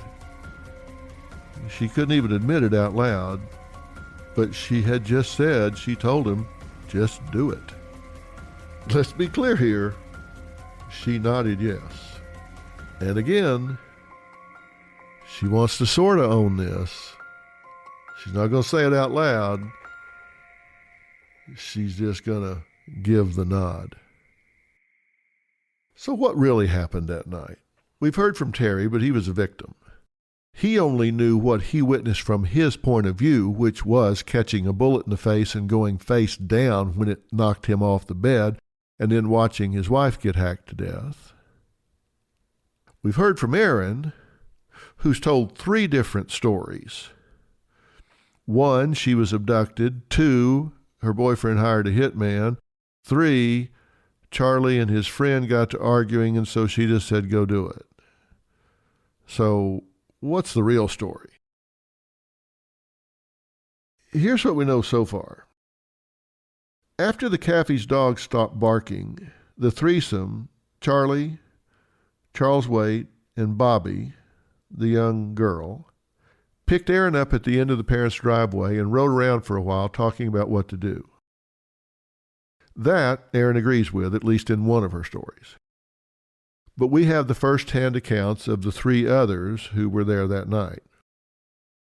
She couldn't even admit it out loud, but she had just said, she told him, just do it. Let's be clear here. She nodded yes. And again, she wants to sort of own this. She's not going to say it out loud. She's just going to give the nod. So what really happened that night? We've heard from Terry, but he was a victim. He only knew what he witnessed from his point of view, which was catching a bullet in the face and going face down when it knocked him off the bed, and then watching his wife get hacked to death. We've heard from Erin, who's told 3 different stories. 1, she was abducted. 2, her boyfriend hired a hitman. 3, Charlie and his friend got to arguing, and so she just said, go do it. So what's the real story? Here's what we know so far. After the Caffey's dog stopped barking, the threesome, Charlie, Charles Waid, and Bobbi, the young girl, picked Erin up at the end of the parents' driveway and rode around for a while talking about what to do. That Erin agrees with, at least in one of her stories. But we have the first-hand accounts of the 3 others who were there that night.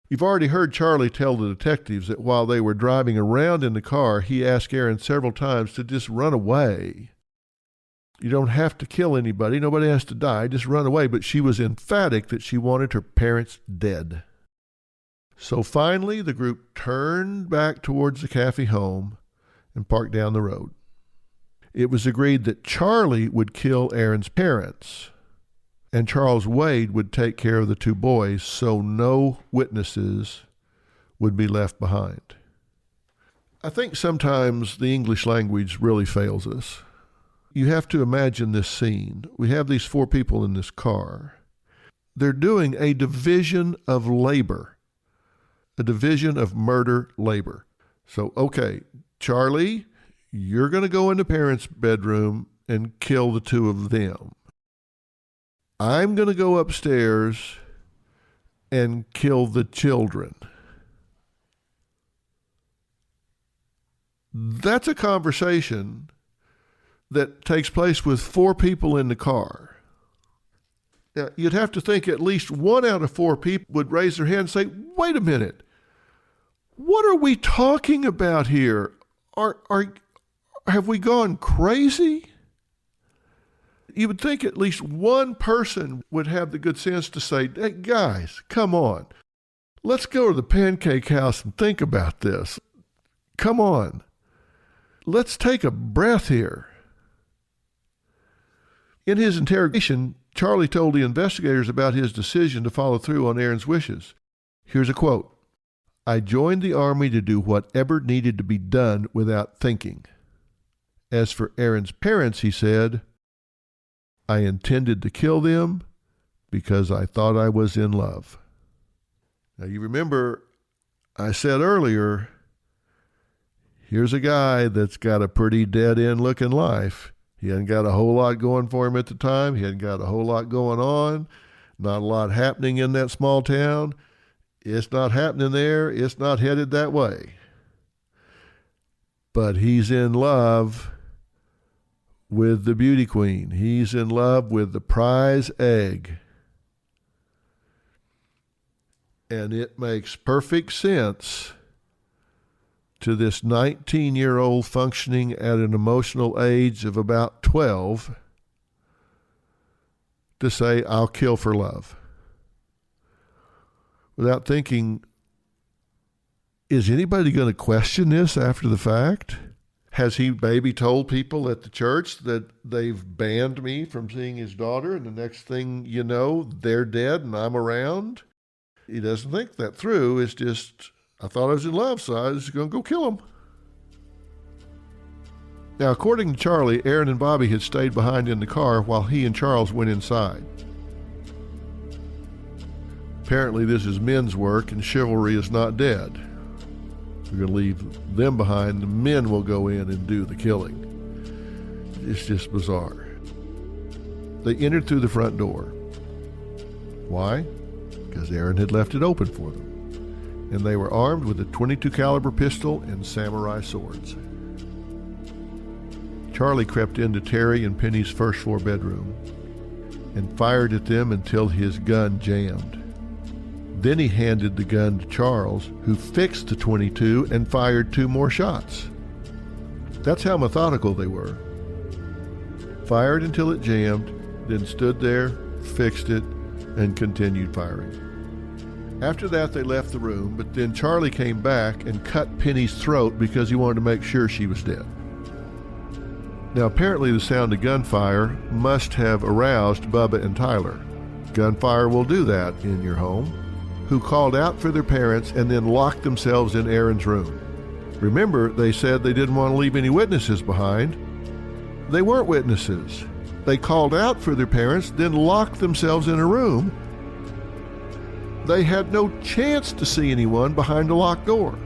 You've already heard Charlie tell the detectives that while they were driving around in the car, he asked Erin several times to just run away. You don't have to kill anybody. Nobody has to die. Just run away. But she was emphatic that she wanted her parents dead. So finally, the group turned back towards the Caffey home and parked down the road. It was agreed that Charlie would kill Erin's parents, and Charles Waid would take care of the 2 boys so no witnesses would be left behind. I think sometimes the English language really fails us. You have to imagine this scene. We have these 4 people in this car. They're doing a division of labor, a division of murder labor. So, okay, Charlie, you're going to go into parents' bedroom and kill the two of them. I'm going to go upstairs and kill the children. That's a conversation that takes place with 4 people in the car. Now, you'd have to think at least 1 out of 4 people would raise their hand and say, wait a minute, what are we talking about here? Have we gone crazy? You would think at least 1 person would have the good sense to say, hey, guys, come on. Let's go to the pancake house and think about this. Come on. Let's take a breath here. In his interrogation, Charlie told the investigators about his decision to follow through on Erin's wishes. Here's a quote. I joined the Army to do whatever needed to be done without thinking. As for Erin's parents, he said, I intended to kill them because I thought I was in love. Now you remember I said earlier, here's a guy that's got a pretty dead-end looking life. He hadn't got a whole lot going for him at the time. He hadn't got a whole lot going on. Not a lot happening in that small town. It's not happening there. It's not headed that way. But he's in love with the beauty queen. He's in love with the prize egg. And it makes perfect sense to this 19-year-old functioning at an emotional age of about 12 to say, I'll kill for love. Without thinking, is anybody going to question this after the fact? Has he maybe told people at the church that they've banned me from seeing his daughter, and the next thing you know, they're dead and I'm around? He doesn't think that through. It's just, I thought I was in love, so I was going to go kill him. Now, according to Charlie, Erin and Bobbi had stayed behind in the car while he and Charles went inside. Apparently, this is men's work and chivalry is not dead. We're going to leave them behind. The men will go in and do the killing. It's just bizarre. They entered through the front door. Why? Because Erin had left it open for them. And they were armed with a .22 caliber pistol and samurai swords. Charlie crept into Terry and Penny's first floor bedroom and fired at them until his gun jammed. Then he handed the gun to Charles, who fixed the .22 and fired 2 more shots. That's how methodical they were. Fired until it jammed, then stood there, fixed it, and continued firing. After that, they left the room, but then Charlie came back and cut Penny's throat because he wanted to make sure she was dead. Now, apparently the sound of gunfire must have aroused Bubba and Tyler. Gunfire will do that in your home. Who called out for their parents and then locked themselves in Erin's room. Remember, they said they didn't want to leave any witnesses behind. They weren't witnesses. They called out for their parents, then locked themselves in a room. They had no chance to see anyone behind a locked door.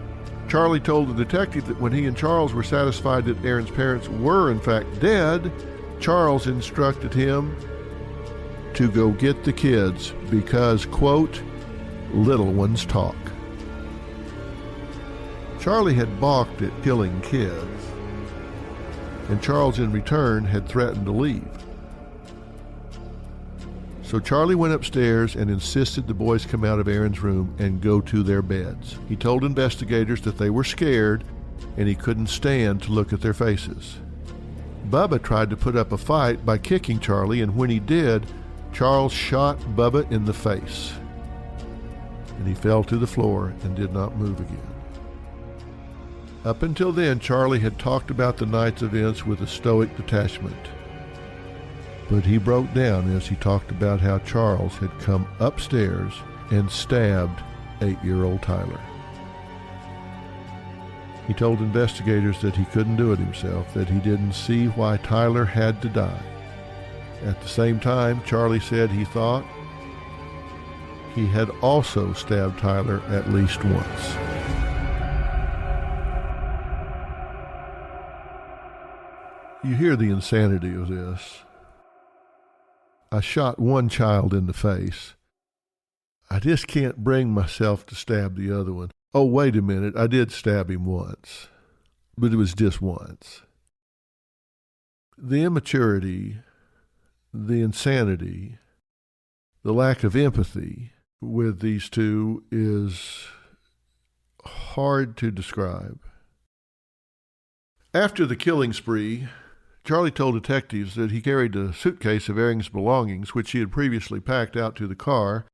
Charlie told the detective that when he and Charles were satisfied that Erin's parents were in fact dead, Charles instructed him to go get the kids because, quote, little ones talk. Charlie had balked at killing kids, and Charles in return had threatened to leave. So Charlie went upstairs and insisted the boys come out of Erin's room and go to their beds. He told investigators that they were scared and he couldn't stand to look at their faces. Bubba tried to put up a fight by kicking Charlie, and when he did, Charles shot Bubba in the face. And he fell to the floor and did not move again. Up until then, Charlie had talked about the night's events with a stoic detachment. But he broke down as he talked about how Charles had come upstairs and stabbed 8-year-old Tyler. He told investigators that he couldn't do it himself, that he didn't see why Tyler had to die. At the same time, Charlie said he thought he had also stabbed Tyler at least once. You hear the insanity of this. I shot one child in the face. I just can't bring myself to stab the other one. Oh, wait a minute, I did stab him once, but it was just once. The immaturity, the insanity, the lack of empathy with these two is hard to describe. After the killing spree, Charlie told detectives that he carried a suitcase of Erin's belongings, which he had previously packed out to the car,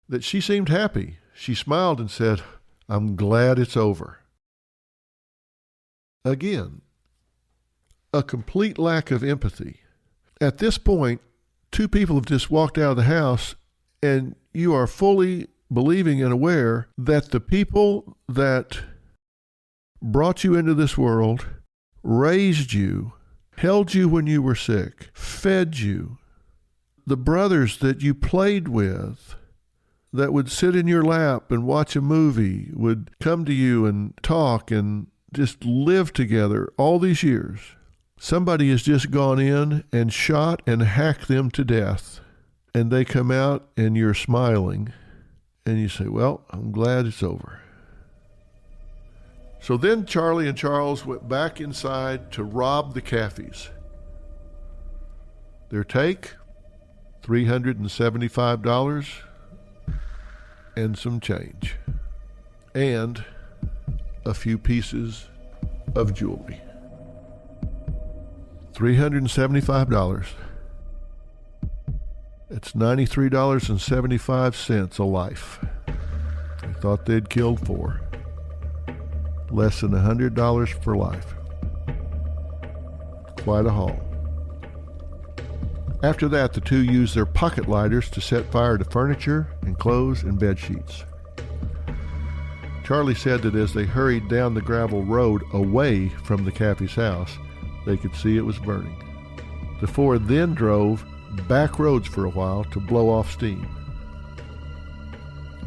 that she seemed happy. She smiled and said, "I'm glad it's over." Again, a complete lack of empathy. At this point, two people have just walked out of the house, and you are fully believing and aware that the people that brought you into this world, raised you, held you when you were sick, fed you, the brothers that you played with, that would sit in your lap and watch a movie, would come to you and talk and just live together all these years. Somebody has just gone in and shot and hacked them to death. And they come out and you're smiling. And you say, well, I'm glad it's over. So then Charlie and Charles went back inside to rob the Caffeys. Their take, $375 and some change. And a few pieces of jewelry. $375. It's $93.75 a life. They thought they'd killed 4. Less than $100 per life. Quite a haul. After that, the two used their pocket lighters to set fire to furniture and clothes and bed sheets. Charlie said that as they hurried down the gravel road away from the Caffey's house, they could see it was burning. The four then drove back roads for a while to blow off steam.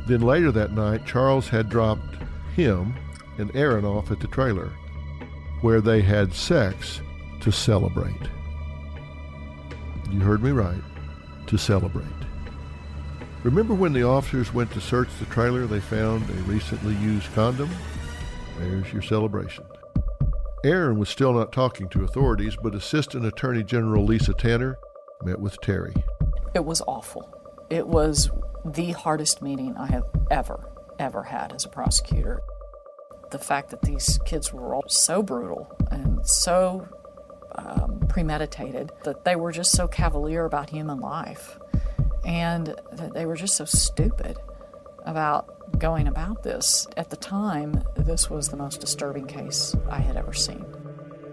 Then later that night, Charles had dropped him and Erin off at the trailer, where they had sex to celebrate. You heard me right, to celebrate. Remember when the officers went to search the trailer, they found a recently used condom? There's your celebration. Erin was still not talking to authorities, but Assistant Attorney General Lisa Tanner met with Terry. It was awful. It was the hardest meeting I have ever had as a prosecutor. The fact that these kids were all so brutal and so premeditated, that they were just so cavalier about human life, and that they were just so stupid about going about this. At the time, this was the most disturbing case I had ever seen.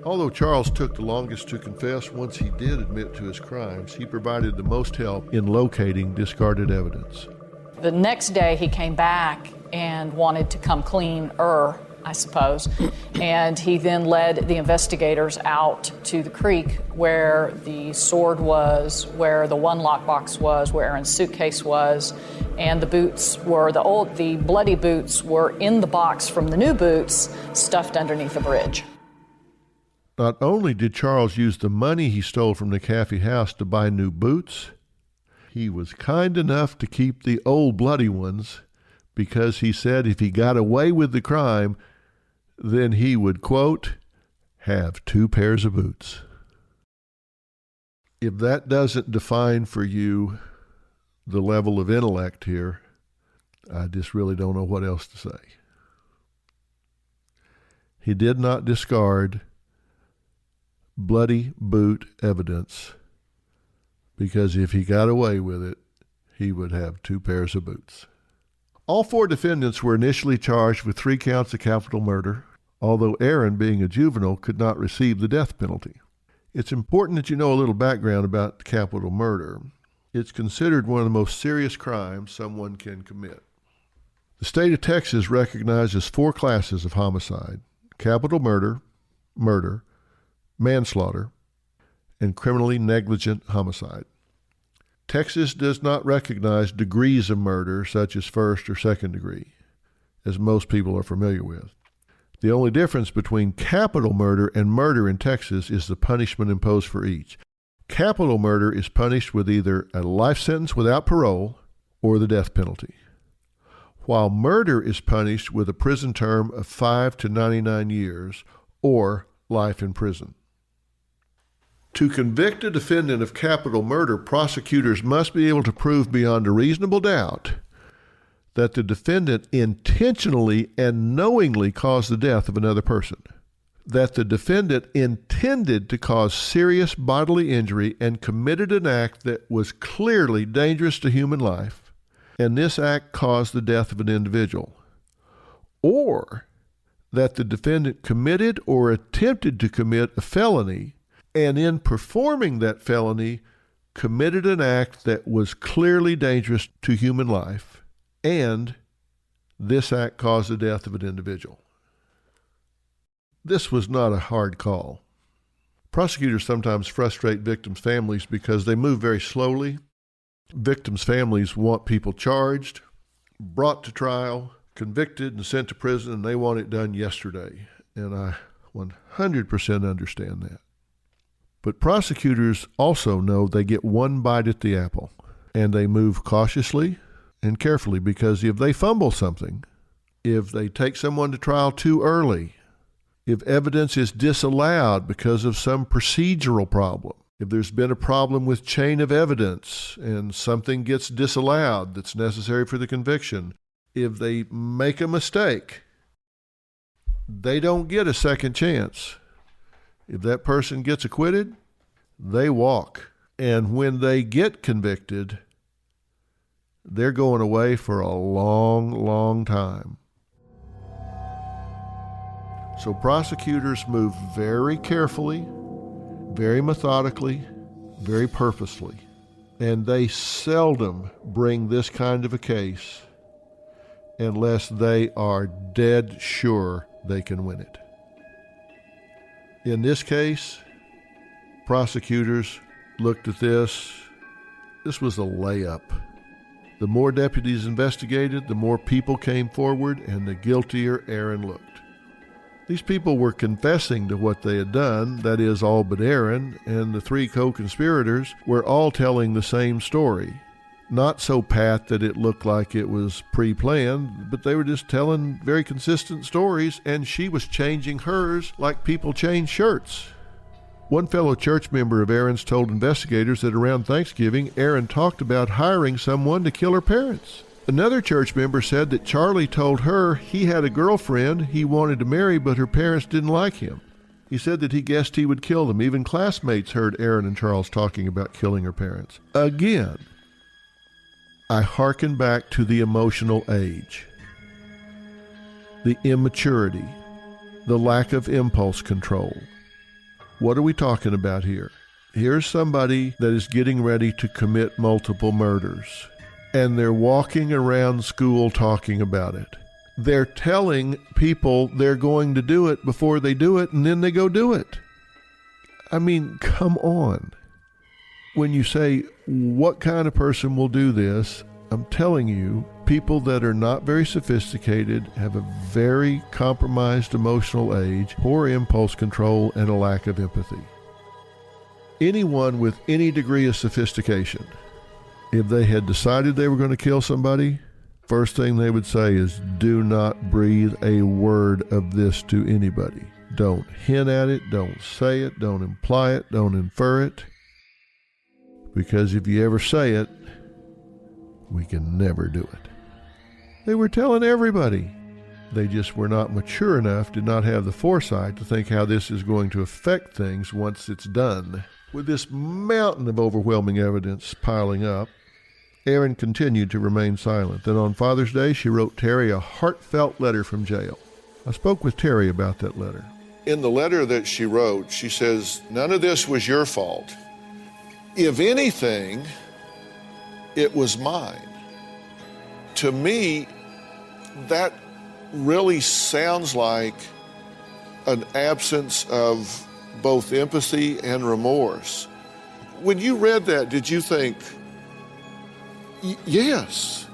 Although Charles took the longest to confess, once he did admit to his crimes, he provided the most help in locating discarded evidence. The next day, he came back and wanted to come cleaner, I suppose, and he then led the investigators out to the creek where the sword was, where the one lockbox was, where Erin's suitcase was, and the boots were, the bloody boots were in the box from the new boots stuffed underneath a bridge. Not only did Charles use the money he stole from the Caffey house to buy new boots, he was kind enough to keep the old bloody ones because he said if he got away with the crime, then he would, quote, have 2 pairs of boots. If that doesn't define for you the level of intellect here, I just really don't know what else to say. He did not discard bloody boot evidence because if he got away with it, he would have 2 pairs of boots. All 4 defendants were initially charged with 3 counts of capital murder, although Erin, being a juvenile, could not receive the death penalty. It's important that you know a little background about capital murder. It's considered one of the most serious crimes someone can commit. The state of Texas recognizes 4 classes of homicide: capital murder, murder, manslaughter, and criminally negligent homicide. Texas does not recognize degrees of murder such as first or second degree, as most people are familiar with. The only difference between capital murder and murder in Texas is the punishment imposed for each. Capital murder is punished with either a life sentence without parole or the death penalty, while murder is punished with a prison term of 5 to 99 years or life in prison. To convict a defendant of capital murder, prosecutors must be able to prove beyond a reasonable doubt that the defendant intentionally and knowingly caused the death of another person, that the defendant intended to cause serious bodily injury and committed an act that was clearly dangerous to human life, and this act caused the death of an individual, or that the defendant committed or attempted to commit a felony, and in performing that felony, committed an act that was clearly dangerous to human life, and this act caused the death of an individual. This was not a hard call. Prosecutors sometimes frustrate victims' families because they move very slowly. Victims' families want people charged, brought to trial, convicted, and sent to prison, and they want it done yesterday. And I 100% understand that. But prosecutors also know they get one bite at the apple, and they move cautiously and carefully, because if they fumble something, if they take someone to trial too early, if evidence is disallowed because of some procedural problem, if there's been a problem with chain of evidence and something gets disallowed that's necessary for the conviction, if they make a mistake, they don't get a second chance. If that person gets acquitted, they walk. And when they get convicted, they're going away for a long, long time. So prosecutors move very carefully, very methodically, very purposely, and they seldom bring this kind of a case unless they are dead sure they can win it. In this case, prosecutors looked at this. This was a layup. The more deputies investigated, the more people came forward, and the guiltier Erin looked. These people were confessing to what they had done, that is, all but Erin, and the three co-conspirators were all telling the same story. Not so pat that it looked like it was pre-planned, but they were just telling very consistent stories, and she was changing hers like people change shirts. One fellow church member of Erin's told investigators that around Thanksgiving, Erin talked about hiring someone to kill her parents. Another church member said that Charlie told her he had a girlfriend he wanted to marry, but her parents didn't like him. He said that he guessed he would kill them. Even classmates heard Erin and Charles talking about killing her parents. Again, I hearken back to the emotional age, the immaturity, the lack of impulse control. What are we talking about here? Here's somebody that is getting ready to commit multiple murders, and they're walking around school talking about it. They're telling people they're going to do it before they do it, and then they go do it. I mean, come on. When you say, what kind of person will do this? I'm telling you, people that are not very sophisticated, have a very compromised emotional age, poor impulse control, and a lack of empathy. Anyone with any degree of sophistication, if they had decided they were going to kill somebody, first thing they would say is, do not breathe a word of this to anybody. Don't hint at it, don't say it, don't imply it, don't infer it. Because if you ever say it, we can never do it. They were telling everybody. They just were not mature enough, did not have the foresight to think how this is going to affect things once it's done. With this mountain of overwhelming evidence piling up, Erin continued to remain silent. Then on Father's Day, she wrote Terry a heartfelt letter from jail. I spoke with Terry about that letter. In the letter that she wrote, she says, none of this was your fault. If anything, it was mine. To me, that really sounds like an absence of both empathy and remorse. When you read that, did you think, yes,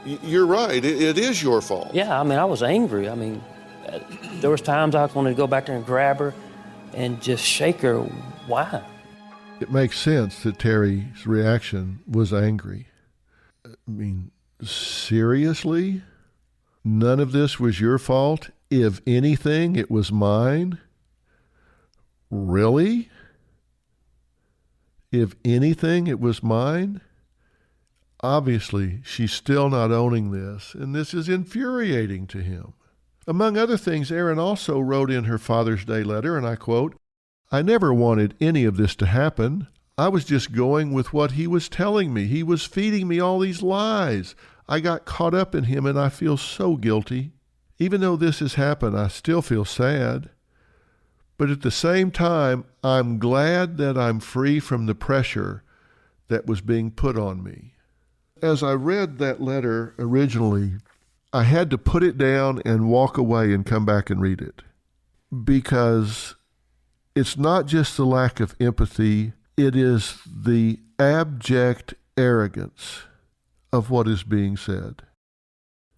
you're right, it is your fault? Yeah, I mean, I was angry. I mean, There was times I wanted to go back there and grab her and just shake her. Why? It makes sense that Terry's reaction was angry. I mean, seriously? None of this was your fault? If anything, it was mine? Really? If anything, it was mine? Obviously, she's still not owning this, and this is infuriating to him. Among other things, Erin also wrote in her Father's Day letter, and I quote, "I never wanted any of this to happen. I was just going with what he was telling me. He was feeding me all these lies. I got caught up in him, and I feel so guilty. Even though this has happened, I still feel sad. But at the same time, I'm glad that I'm free from the pressure that was being put on me." As I read that letter originally, I had to put it down and walk away and come back and read it. Because it's not just the lack of empathy, it is the abject arrogance of what is being said.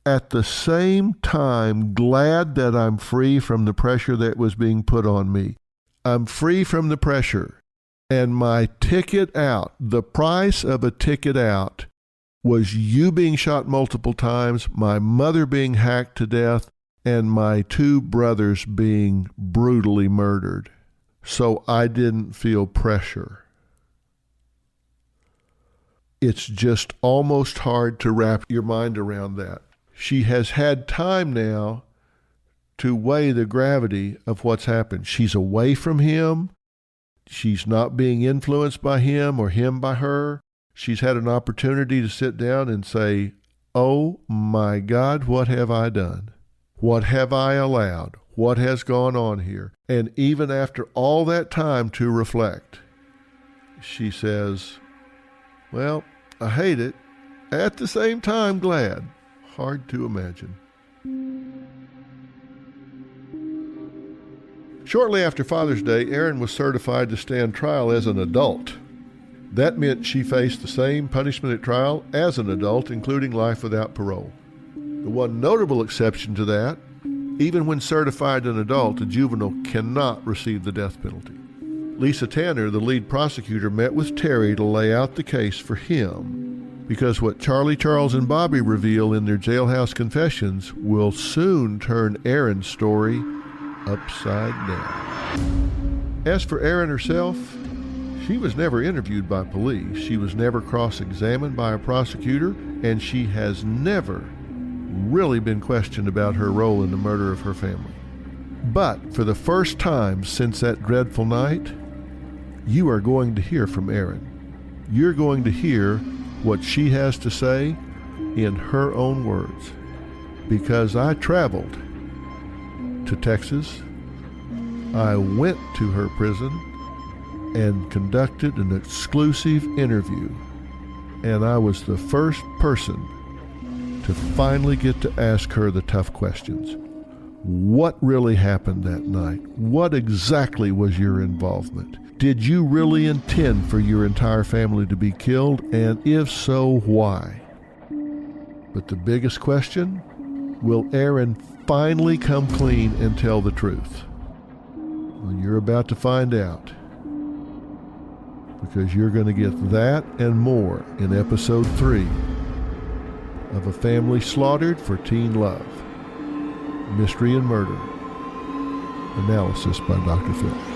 At the same time, glad that I'm free from the pressure that was being put on me. I'm free from the pressure. And my ticket out, the price of a ticket out, was you being shot multiple times, my mother being hacked to death, and my 2 brothers being brutally murdered. So I didn't feel pressure. It's just almost hard to wrap your mind around that. She has had time now to weigh the gravity of what's happened. She's away from him. She's not being influenced by him or him by her. She's had an opportunity to sit down and say, "Oh my God, what have I done? What have I allowed? What has gone on here?" And even after all that time to reflect, she says, "Well, I hate it. At the same time, glad." Hard to imagine. Shortly after Father's Day, Erin was certified to stand trial as an adult. That meant she faced the same punishment at trial as an adult, including life without parole. The one notable exception to that, even when certified an adult, a juvenile cannot receive the death penalty. Lisa Tanner, the lead prosecutor, met with Terry to lay out the case for him, because what Charlie, Charles, and Bobbi reveal in their jailhouse confessions will soon turn Erin's story upside down. As for Erin herself, she was never interviewed by police, she was never cross-examined by a prosecutor, and she has never really been questioned about her role in the murder of her family. But for the first time since that dreadful night, you are going to hear from Erin. You're going to hear what she has to say in her own words. Because I traveled to Texas, I went to her prison and conducted an exclusive interview, and I was the first person to finally get to ask her the tough questions. What really happened that night? What exactly was your involvement? Did you really intend for your entire family to be killed? And if so, why? But the biggest question, will Erin finally come clean and tell the truth? Well, you're about to find out, because you're going to get that and more in episode 3 of A Family Slaughtered for Teen Love, Mystery and Murder, analysis by Dr. Phil.